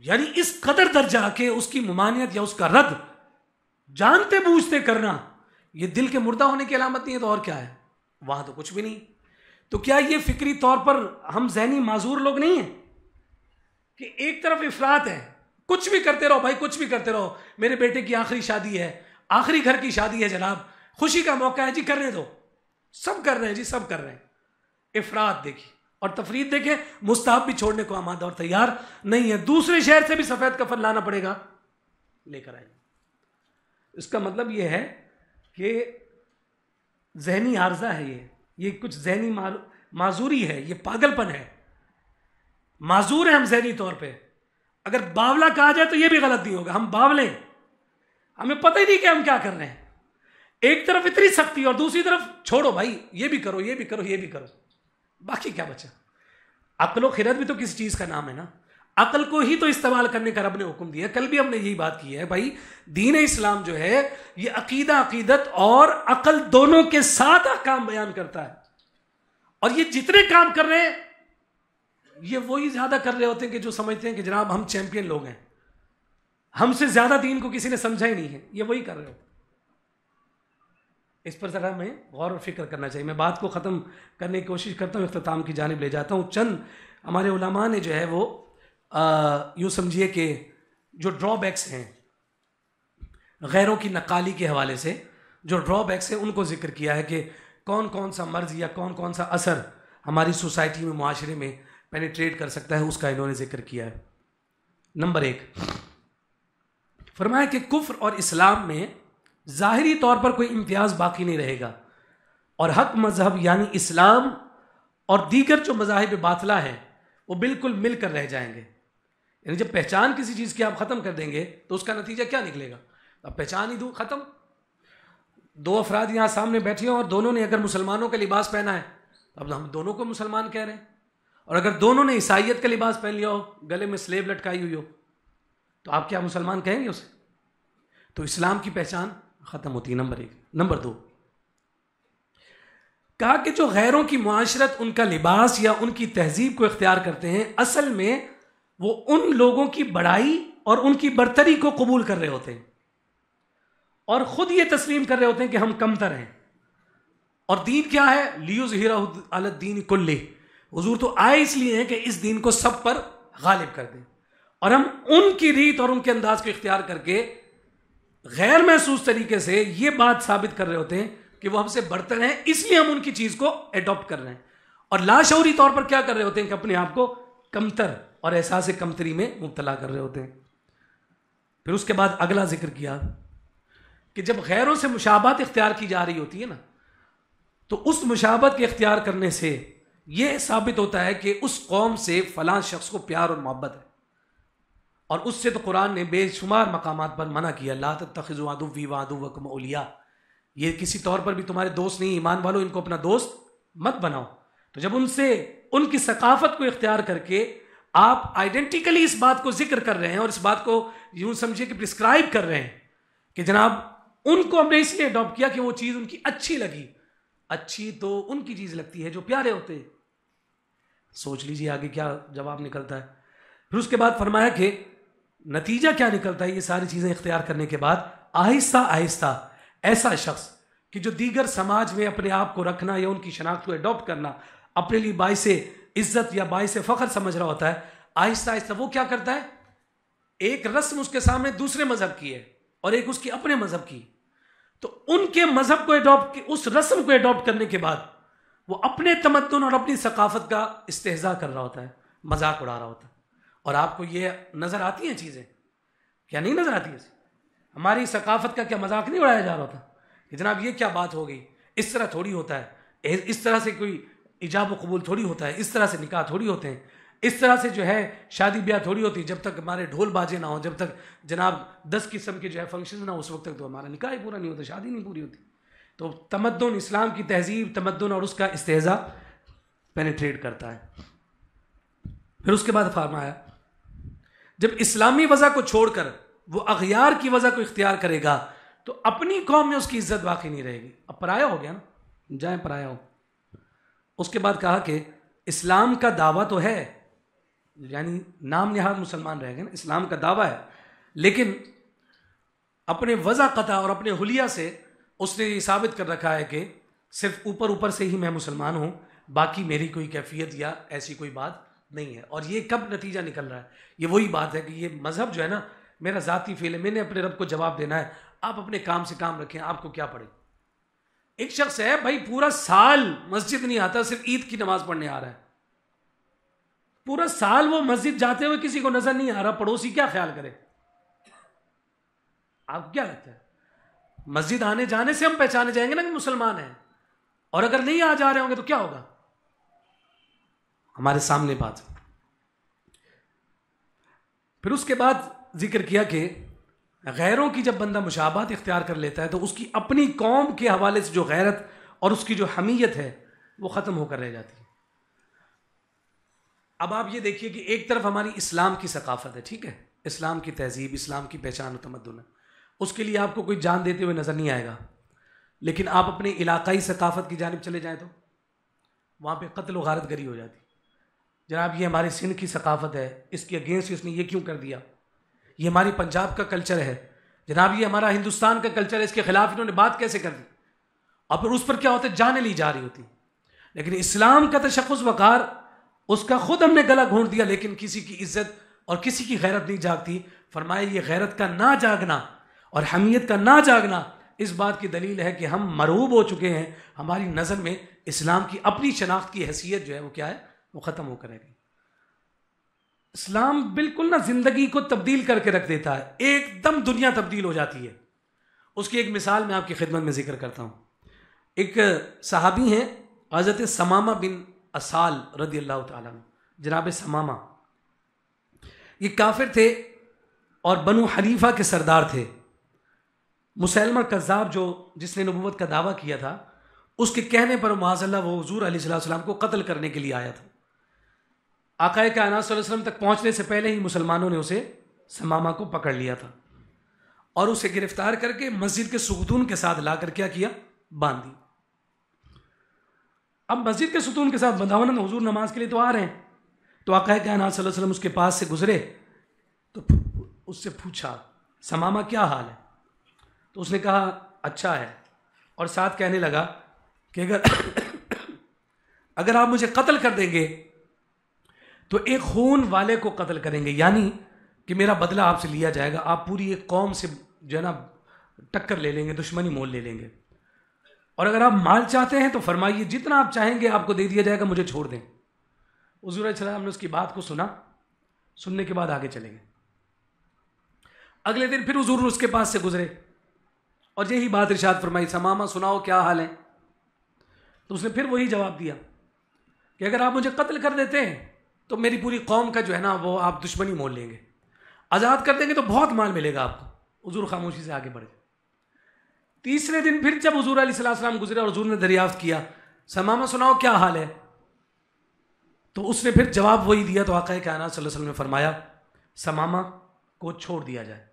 یعنی اس قدر درجہ کہ اس کی ممانعت یا اس کا رد جانتے بوجھتے کرنا، یہ دل کے مردہ ہونے کی علامت نہیں ہے تو اور کیا ہے؟ وہاں تو کچھ بھی نہیں۔ تو کیا یہ فکری طور پر ہم ذہنی معذور لوگ نہیں ہیں کہ ایک طرف افراط ہے، کچھ بھی کرتے رہو بھائی، کچھ بھی کرتے رہو، میرے بیٹے کی آخری شادی ہے، آخری گھر کی شادی ہے جناب، خوشی کا موقع ہے جی، کرنے دو، سب کر رہے ہیں جی، سب کر رہے ہیں۔ افراط دیکھیے اور تفرید دیکھیں، مستحب بھی چھوڑنے کو آمادہ اور تیار نہیں ہے، دوسرے شہر سے بھی سفید کفن لانا پڑے گا، لے کر آئیں گے۔ اس کا مطلب یہ ہے کہ ذہنی عارضہ ہے، یہ کچھ ذہنی معذوری ہے، یہ پاگل پن ہے، معذور ہیں ہم ذہنی طور پہ۔ اگر باولا کہا جائے تو یہ بھی غلط نہیں ہوگا، ہم باولے، ہمیں پتہ ہی نہیں کہ ہم کیا کر رہے ہیں۔ ایک طرف اتنی سختی اور دوسری طرف چھوڑو بھائی، یہ بھی کرو، یہ بھی کرو، یہ بھی کرو، باقی کیا بچا؟ عقل و خرد بھی تو کسی چیز کا نام ہے نا، عقل کو ہی تو استعمال کرنے کا رب نے حکم دیا۔ کل بھی ہم نے یہی بات کی ہے بھائی، دین اسلام جو ہے یہ عقیدت اور عقل دونوں کے ساتھ احکام بیان کرتا ہے، اور یہ جتنے کام کر رہے ہیں یہ وہی زیادہ کر رہے ہوتے ہیں کہ جو سمجھتے ہیں کہ جناب ہم چیمپئن لوگ ہیں، ہم سے زیادہ دین کو کسی نے سمجھا ہی نہیں ہے، یہ وہی کر رہے ہوتے ہیں۔ اس پر ذرا ہمیں غور و فکر کرنا چاہیے۔ میں بات کو ختم کرنے کی کوشش کرتا ہوں، اختتام کی جانب لے جاتا ہوں۔ چند ہمارے علماء نے جو ہے وہ یوں سمجھیے کہ جو ڈرا بیکس ہیں غیروں کی نقالی کے حوالے سے، جو ڈرا بیکس ہیں ان کو ذکر کیا ہے کہ کون کون سا مرض یا کون کون سا اثر ہماری سوسائٹی میں، معاشرے میں پینیٹریٹ کر سکتا ہے، اس کا انہوں نے ذکر کیا ہے۔ نمبر 1 فرمایا کہ کفر اور اسلام میں ظاہری طور پر کوئی امتیاز باقی نہیں رہے گا، اور حق مذہب یعنی اسلام اور دیگر جو مذاہب باطلہ ہیں وہ بالکل مل کر رہ جائیں گے۔ یعنی جب پہچان کسی چیز کی آپ ختم کر دیں گے تو اس کا نتیجہ کیا نکلے گا؟ اب پہچان ہی دوں ختم۔ دو افراد یہاں سامنے بیٹھے ہوں اور دونوں نے اگر مسلمانوں کا لباس پہنا ہے اب ہم دونوں کو مسلمان کہہ رہے ہیں، اور اگر دونوں نے عیسائیت کا لباس پہن لیا ہو، گلے میں سلیو لٹکائی ہوئی ہو، تو آپ کیا مسلمان کہیں گے اسے؟ تو اسلام کی پہچان ختم ہوتی ہے، نمبر 1۔ نمبر 2 کہا کہ جو غیروں کی معاشرت، ان کا لباس یا ان کی تہذیب کو اختیار کرتے ہیں، اصل میں وہ ان لوگوں کی بڑائی اور ان کی برتری کو قبول کر رہے ہوتے ہیں، اور خود یہ تسلیم کر رہے ہوتے ہیں کہ ہم کمتر ہیں۔ اور دین کیا ہے؟ لیظہرہ علی الدین کلہ، حضور تو آئے اس لیے ہیں کہ اس دین کو سب پر غالب کر دیں، اور ہم ان کی ریت اور ان کے انداز کو اختیار کر کے غیر محسوس طریقے سے یہ بات ثابت کر رہے ہوتے ہیں کہ وہ ہم سے برتر ہیں، اس لیے ہم ان کی چیز کو ایڈاپٹ کر رہے ہیں، اور لاشعوری طور پر کیا کر رہے ہوتے ہیں کہ اپنے آپ کو کمتر اور احساس کمتری میں مبتلا کر رہے ہوتے ہیں۔ پھر اس کے بعد اگلا ذکر کیا کہ جب غیروں سے مشابہت اختیار کی جا رہی ہوتی ہے نا، تو اس مشابہت کے اختیار کرنے سے یہ ثابت ہوتا ہے کہ اس قوم سے فلاں شخص کو پیار اور محبت ہے، اور اس سے تو قرآن نے بے شمار مقامات پر منع کیا، لا تتخذوا عدوی وعدوکم اولیاء، یہ کسی طور پر بھی تمہارے دوست نہیں، ایمان والو ان کو اپنا دوست مت بناؤ۔ تو جب ان سے ان کی ثقافت کو اختیار کر کے آپ آئیڈینٹیکلی اس بات کو ذکر کر رہے ہیں اور اس بات کو یوں سمجھے کہ پرسکرائب کر رہے ہیں کہ جناب ان کو ہم نے اس لیے اڈاپٹ کیا کہ وہ چیز ان کی اچھی لگی، اچھی تو ان کی چیز لگتی ہے جو پیارے ہوتے ہیں۔ سوچ لیجیے آگے کیا جواب نکلتا ہے۔ پھر اس کے بعد فرمایا کہ نتیجہ کیا نکلتا ہے یہ ساری چیزیں اختیار کرنے کے بعد؟ آہستہ آہستہ ایسا شخص کہ جو دیگر سماج میں اپنے آپ کو رکھنا یا ان کی شناخت کو اڈاپٹ کرنا اپنے لیے باعث عزت یا باعث فخر سمجھ رہا ہوتا ہے، آہستہ آہستہ وہ کیا کرتا ہے؟ ایک رسم اس کے سامنے دوسرے مذہب کی ہے اور ایک اس کی اپنے مذہب کی، تو ان کے مذہب کو اڈاپٹ، اس رسم کو اڈاپٹ کرنے کے بعد وہ اپنے تمدن اور اپنی ثقافت کا استہزاء کر رہا ہوتا ہے، مذاق اڑا رہا ہوتا ہے۔ اور آپ کو یہ نظر آتی ہیں چیزیں؟ کیا نہیں نظر آتی ہے؟ ہماری ثقافت کا کیا مذاق نہیں اڑایا جا رہا ہوتا کہ جناب یہ کیا بات ہو گئی، اس طرح تھوڑی ہوتا ہے، اس طرح سے کوئی ایجاب و قبول تھوڑی ہوتا ہے، اس طرح سے نکاح تھوڑی ہوتے ہیں، اس طرح سے جو ہے شادی بیاہ تھوڑی ہوتی، جب تک ہمارے ڈھول باجے نہ ہوں، جب تک جناب 10 قسم کے جو ہے فنکشن نہ ہو، اس وقت تک تو ہمارا نکاح ہی پورا نہیں ہوتا، شادی نہیں پوری ہوتی. تو تمدن، اسلام کی تہذیب، تمدن اور اس کا استہزاء پینیٹریٹ کرتا ہے. پھر اس کے بعد فرمایا جب اسلامی وضع کو چھوڑ کر وہ اغیار کی وضع کو اختیار کرے گا تو اپنی قوم میں اس کی عزت باقی نہیں رہے گی. اب پرایا ہو گیا نا، جائیں پرایا ہو. اس کے بعد کہا کہ اسلام کا دعویٰ تو ہے، یعنی نام نہاد مسلمان رہ گئے نا، اسلام کا دعویٰ ہے، لیکن اپنے وضع قطع اور اپنے حلیہ سے اس نے یہ ثابت کر رکھا ہے کہ صرف اوپر اوپر سے ہی میں مسلمان ہوں، باقی میری کوئی کیفیت یا ایسی کوئی بات نہیں ہے. اور یہ کب نتیجہ نکل رہا ہے؟ یہ وہی بات ہے کہ یہ مذہب جو ہے نا میرا ذاتی فعل ہے، میں نے اپنے رب کو جواب دینا ہے، آپ اپنے کام سے کام رکھیں، آپ کو کیا پڑے. ایک شخص ہے بھائی پورا سال مسجد نہیں آتا، صرف عید کی نماز پڑھنے آ رہا ہے، پورا سال وہ مسجد جاتے ہوئے کسی کو نظر نہیں آ رہا، پڑوسی کیا خیال کرے؟ آپ کو کیا لگتا ہے؟ مسجد آنے جانے سے ہم پہچانے جائیں گے نا کہ مسلمان ہیں، اور اگر نہیں آ جا رہے ہوں گے تو کیا ہوگا؟ ہمارے سامنے بات. پھر اس کے بعد ذکر کیا کہ غیروں کی جب بندہ مشابہت اختیار کر لیتا ہے تو اس کی اپنی قوم کے حوالے سے جو غیرت اور اس کی جو حمیت ہے وہ ختم ہو کر رہ جاتی ہے. اب آپ یہ دیکھیے کہ ایک طرف ہماری اسلام کی ثقافت ہے، ٹھیک ہے، اسلام کی تہذیب، اسلام کی پہچان و تمدن ہے، اس کے لیے آپ کو کوئی جان دیتے ہوئے نظر نہیں آئے گا. لیکن آپ اپنی علاقائی ثقافت کی جانب چلے جائیں تو وہاں پہ قتل و غارت گری ہو جاتی. جناب یہ ہماری سندھ کی ثقافت ہے، اس کے اگینسٹ اس نے یہ کیوں کر دیا. یہ ہماری پنجاب کا کلچر ہے، جناب یہ ہمارا ہندوستان کا کلچر ہے، اس کے خلاف انہوں نے بات کیسے کر دی. اور پھر اس پر کیا ہوتا ہے؟ جانیں لی جا رہی ہوتی. لیکن اسلام کا تشخص وقار، اس کا خود ہم نے گلا گھونٹ دیا، لیکن کسی کی عزت اور کسی کی غیرت نہیں جاگتی. فرمایا یہ غیرت کا نہ جاگنا اور حمیت کا نہ جاگنا اس بات کی دلیل ہے کہ ہم مرعوب ہو چکے ہیں. ہماری نظر میں اسلام کی اپنی شناخت کی حیثیت جو ہے وہ کیا ہے؟ وہ ختم ہو کر رہ گئی. اسلام بالکل نا زندگی کو تبدیل کر کے رکھ دیتا ہے، ایک دم دنیا تبدیل ہو جاتی ہے. اس کی ایک مثال میں آپ کی خدمت میں ذکر کرتا ہوں. ایک صحابی ہیں حضرت ثمامہ بن اسال رضی اللہ تعالیٰ عنہ. جناب ثمامہ یہ کافر تھے اور بنو حنیفہ کے سردار تھے. مسیلمہ کذاب جس نے نبوت کا دعویٰ کیا تھا، اس کے کہنے پر معاذ اللہ وہ حضور علیہ السلام کو قتل کرنے کے لیے آیا تھا. آقا کائنات صلی اللہ علیہ وسلم تک پہنچنے سے پہلے ہی مسلمانوں نے اسے ثمامہ کو پکڑ لیا تھا اور اسے گرفتار کر کے مسجد کے ستون کے ساتھ لا کر کیا باندھ دی. اب مسجد کے ستون کے ساتھ بندھا ہوا، حضور نماز کے لیے تو آ رہے ہیں، تو آقا کائنات صلی اللہ علیہ وسلم اس کے پاس سے گزرے تو اس سے پوچھا ثمامہ کیا حال ہے؟ تو اس نے کہا اچھا ہے، اور ساتھ کہنے لگا کہ اگر آپ مجھے قتل کر دیں گے تو ایک خون والے کو قتل کریں گے، یعنی کہ میرا بدلہ آپ سے لیا جائے گا، آپ پوری ایک قوم سے جو ہے نا ٹکر لے لیں گے، دشمنی مول لے لیں گے. اور اگر آپ مال چاہتے ہیں تو فرمائیے جتنا آپ چاہیں گے آپ کو دے دیا جائے گا، مجھے چھوڑ دیں. حضور علیہ السلام نے اس کی بات کو سننے کے بعد آگے چلے گئے. اگلے دن پھر حضور اس کے پاس سے گزرے اور یہی بات ارشاد فرمائی، ثمامہ سناؤ کیا حال ہے؟ تو اس نے پھر وہی جواب دیا کہ اگر آپ مجھے قتل کر دیتے ہیں تو میری پوری قوم کا جو ہے نا وہ آپ دشمنی مول لیں گے، آزاد کر دیں گے تو بہت مال ملے گا آپ کو. حضور خاموشی سے آگے بڑھے. تیسرے دن پھر جب حضور علیہ السلام گزرے اور حضور نے دریافت کیا ثمامہ سناؤ کیا حال ہے، تو اس نے پھر جواب وہی دیا. تو آقا کائنات صلی اللہ علیہ وسلم نے فرمایا ثمامہ کو چھوڑ دیا جائے،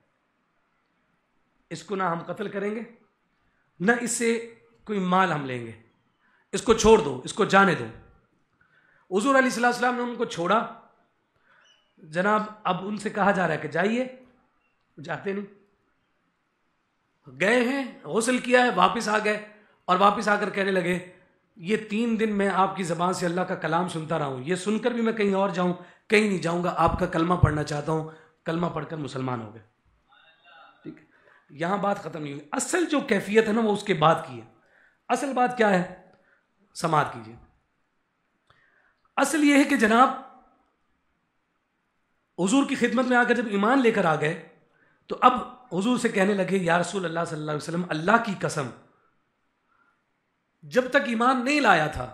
اس کو نہ ہم قتل کریں گے نہ اس سے کوئی مال ہم لیں گے، اس کو چھوڑ دو، اس کو جانے دو. حضور علیہ السلام نے ان کو چھوڑا. جناب اب ان سے کہا جا رہا ہے کہ جائیے، جاتے نہیں. گئے ہیں، غسل کیا ہے، واپس آ گئے اور واپس آ کر کہنے لگے یہ 3 دن میں آپ کی زبان سے اللہ کا کلام سنتا رہا ہوں، یہ سن کر بھی میں کہیں اور جاؤں کہیں نہیں جاؤں گا، آپ کا کلمہ پڑھنا چاہتا ہوں. کلمہ پڑھ کر مسلمان ہو گئے. ٹھیک ہے، یہاں بات ختم نہیں ہوئی. اصل جو کیفیت ہے نا وہ اس کے بعد کی ہے. اصل بات کیا ہے؟ سماعت کیجیے. اصل یہ ہے کہ جناب حضور کی خدمت میں آ کر جب ایمان لے کر آ گئے تو اب حضور سے کہنے لگے یا رسول اللہ صلی اللہ علیہ وسلم، اللہ کی قسم جب تک ایمان نہیں لایا تھا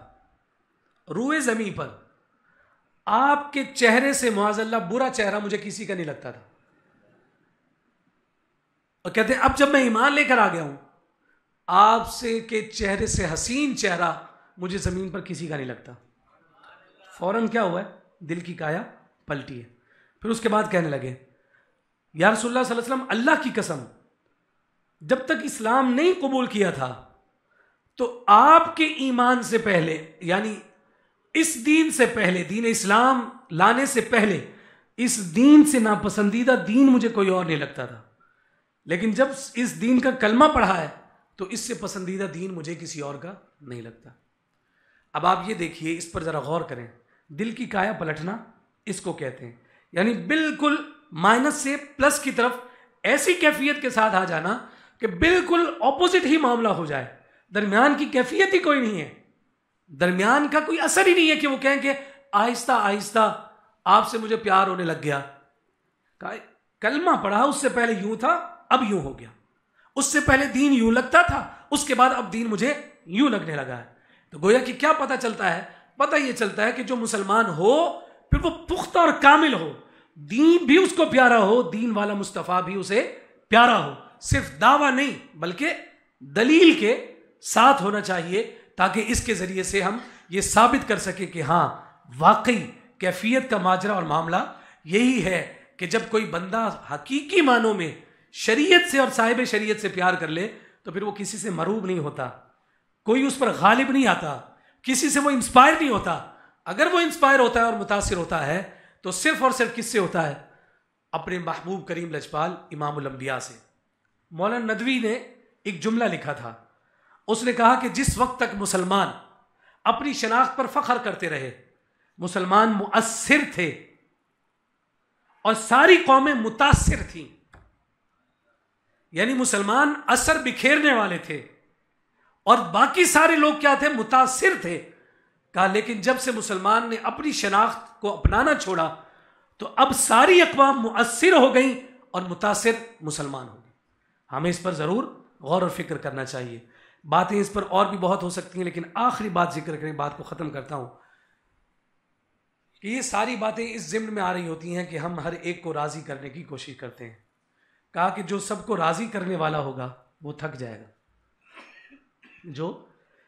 روئے زمین پر آپ کے چہرے سے معاذ اللہ برا چہرہ مجھے کسی کا نہیں لگتا تھا. اور کہتے ہیں اب جب میں ایمان لے کر آ گیا ہوں, آپ سے کے چہرے سے حسین چہرہ مجھے زمین پر کسی کا نہیں لگتا. فوراً کیا ہوا ہے, دل کی کایا پلٹی ہے. پھر اس کے بعد کہنے لگے یا رسول اللہ صلی اللہ علیہ وسلم, اللہ کی قسم جب تک اسلام نہیں قبول کیا تھا تو آپ کے ایمان سے پہلے, یعنی اس دین سے پہلے, دین اسلام لانے سے پہلے اس دین سے ناپسندیدہ دین مجھے کوئی اور نہیں لگتا تھا, لیکن جب اس دین کا کلمہ پڑھا ہے تو اس سے پسندیدہ دین مجھے کسی اور کا نہیں لگتا. اب آپ یہ دیکھیے, اس پر ذرا غور کریں, دل کی کایا پلٹنا اس کو کہتے ہیں. یعنی بالکل مائنس سے پلس کی طرف ایسی کیفیت کے ساتھ آ جانا کہ بالکل اپوزٹ ہی معاملہ ہو جائے, درمیان کی کیفیت ہی کوئی نہیں ہے, درمیان کا کوئی اثر ہی نہیں ہے کہ وہ کہیں کہ آہستہ آہستہ آپ سے مجھے پیار ہونے لگ گیا. کلمہ پڑھا, اس سے پہلے یوں تھا اب یوں ہو گیا, اس سے پہلے دین یوں لگتا تھا اس کے بعد اب دین مجھے یوں لگنے لگا ہے. تو گویا کہ کیا پتہ چلتا ہے, پتہ یہ چلتا ہے کہ جو مسلمان ہو پھر وہ پختہ اور کامل ہو, دین بھی اس کو پیارا ہو, دین والا مصطفیٰ بھی اسے پیارا ہو, صرف دعویٰ نہیں بلکہ دلیل کے ساتھ ہونا چاہیے, تاکہ اس کے ذریعے سے ہم یہ ثابت کر سکیں کہ ہاں واقعی کیفیت کا ماجرا اور معاملہ یہی ہے کہ جب کوئی بندہ حقیقی معنوں میں شریعت سے اور صاحب شریعت سے پیار کر لے تو پھر وہ کسی سے مروب نہیں ہوتا, کوئی اس پر غالب نہیں آتا, کسی سے وہ انسپائر نہیں ہوتا. اگر وہ انسپائر ہوتا ہے اور متاثر ہوتا ہے تو صرف اور صرف کس سے ہوتا ہے, اپنے محبوب کریم لجپال امام الانبیاء سے. مولانا ندوی نے ایک جملہ لکھا تھا, اس نے کہا کہ جس وقت تک مسلمان اپنی شناخت پر فخر کرتے رہے, مسلمان مؤثر تھے اور ساری قومیں متاثر تھیں, یعنی مسلمان اثر بکھیرنے والے تھے اور باقی سارے لوگ کیا تھے, متاثر تھے. کہا لیکن جب سے مسلمان نے اپنی شناخت کو اپنانا چھوڑا تو اب ساری اقوام مؤثر ہو گئیں اور متاثر مسلمان ہو گئے. ہمیں اس پر ضرور غور اور فکر کرنا چاہیے. باتیں اس پر اور بھی بہت ہو سکتی ہیں, لیکن آخری بات ذکر کریں, بات کو ختم کرتا ہوں کہ یہ ساری باتیں اس ضمن میں آ رہی ہوتی ہیں کہ ہم ہر ایک کو راضی کرنے کی کوشش کرتے ہیں. کہا کہ جو سب کو راضی کرنے والا ہوگا وہ تھک جائے گا, جو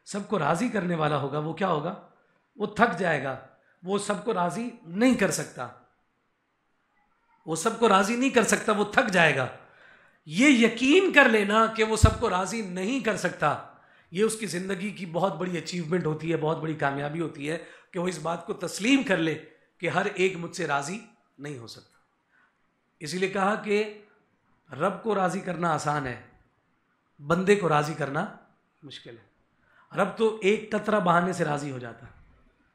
سب کو راضی کرنے والا ہوگا وہ کیا ہوگا, وہ تھک جائے گا. وہ سب کو راضی نہیں کر سکتا, وہ سب کو راضی نہیں کر سکتا, وہ تھک جائے گا. یہ یقین کر لینا کہ وہ سب کو راضی نہیں کر سکتا, یہ اس کی زندگی کی بہت بڑی اچیومنٹ ہوتی ہے, بہت بڑی کامیابی ہوتی ہے کہ وہ اس بات کو تسلیم کر لے کہ ہر ایک مجھ سے راضی نہیں ہو سکتا. اسی لیے کہا کہ رب کو راضی کرنا آسان ہے, بندے کو راضی کرنا مشکل ہے. رب تو ایک قطرہ بہانے سے راضی ہو جاتا,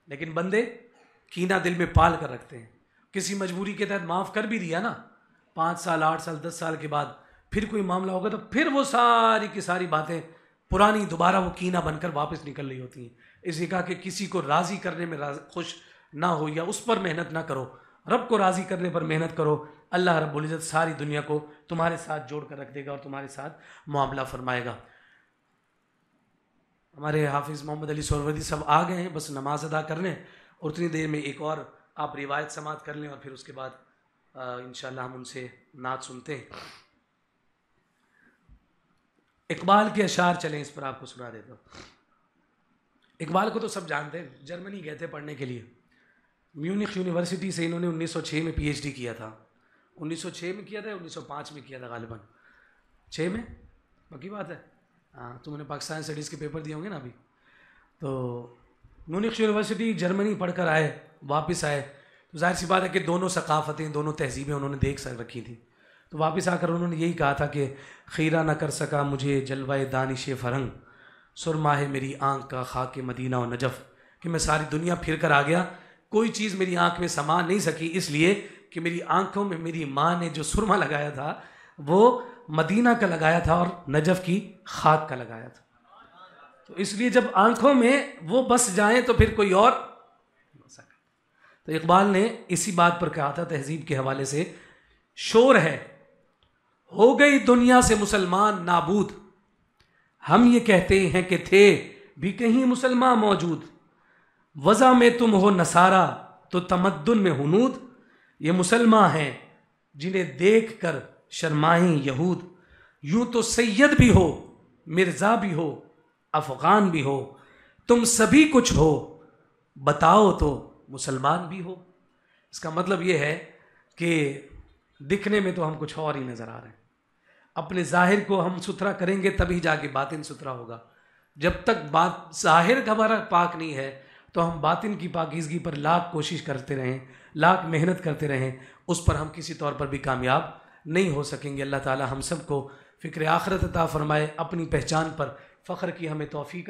لیکن بندے کینہ دل میں پال کر رکھتے ہیں. کسی مجبوری کے تحت معاف کر بھی دیا نا, 5 سال 8 سال 10 سال کے بعد پھر کوئی معاملہ ہوگا تو پھر وہ ساری کی ساری باتیں پرانی دوبارہ وہ کینہ بن کر واپس نکل رہی ہوتی ہیں. اس لیے کہا کہ کسی کو راضی کرنے میں خوش نہ ہو یا اس پر محنت نہ کرو, رب کو راضی کرنے پر محنت کرو. اللہ رب العزت ساری دنیا کو تمہارے ساتھ جوڑ کر رکھ دے گا اور تمہارے ساتھ معاملہ فرمائے گا. ہمارے حافظ محمد علی سہروردی صاحب آ گئے ہیں, بس نماز ادا کرنے اور اتنی دیر میں ایک اور آپ روایت سماعت کر لیں اور پھر اس کے بعد انشاءاللہ ہم ان سے نعت سنتے ہیں. اقبال کے اشعار چلیں, اس پر آپ کو سنا دیتا ہوں. اقبال کو تو سب جانتے ہیں, جرمنی گئے تھے پڑھنے کے لیے, میونخ یونیورسٹی سے انہوں نے 1906 میں پی ایچ ڈی کیا تھا. 1906 میں کیا تھا, 1905 میں کیا تھا غالباً, 6 میں پکی بات ہے. ہاں, تم نے پاکستان اسٹڈیز کے پیپر دیے ہوں گے نا ابھی. تو میونخ یونیورسٹی جرمنی پڑھ کر آئے, واپس آئے تو ظاہر سی بات ہے کہ دونوں ثقافتیں, دونوں تہذیبیں انہوں نے دیکھ رکھی تھیں. تو واپس آ کر انہوں نے یہی کہا تھا کہ خیرہ نہ کر سکا مجھے جلوہ دانش فرنگ, سرما ہے میری آنکھ کا خاک مدینہ و نجف, کہ میں ساری دنیا پھر کر آ گیا, کوئی چیز میری آنکھ میں سما نہیں سکی, اس لیے کہ میری آنکھوں میں میری ماں نے جو سرما لگایا تھا وہ مدینہ کا لگایا تھا اور نجف کی خاک کا لگایا تھا. تو اس لیے جب آنکھوں میں وہ بس جائیں تو پھر کوئی اور بس سکے. تو اقبال نے اسی بات پر کہا تھا تہذیب کے حوالے سے, شور ہے ہو گئی دنیا سے مسلمان نابود, ہم یہ کہتے ہیں کہ تھے بھی کہیں مسلمان موجود, وضع میں تم ہو نصارا تو تمدن میں ہنود، یہ مسلمان ہیں جنہیں دیکھ کر شرمائیں یہود، یوں تو سید بھی ہو، مرزا بھی ہو، افغان بھی ہو، تم سبھی کچھ ہو، بتاؤ تو مسلمان بھی ہو۔ اس کا مطلب یہ ہے کہ دکھنے میں تو ہم کچھ اور ہی نظر آ رہے ہیں، اپنے ظاہر کو ہم ستھرا کریں گے تبھی جا کے باطن ستھرا ہوگا۔ جب تک ظاہر ہمارا پاک نہیں ہے تو ہم باطن کی پاکیزگی پر لاکھ کوشش کرتے رہیں، لاکھ محنت کرتے رہیں، اس پر ہم کسی طور پر بھی کامیاب نہیں ہو سکیں گے۔ اللہ تعالی ہم سب کو فکر آخرت عطا فرمائے، اپنی پہچان پر فخر کی ہمیں توفیق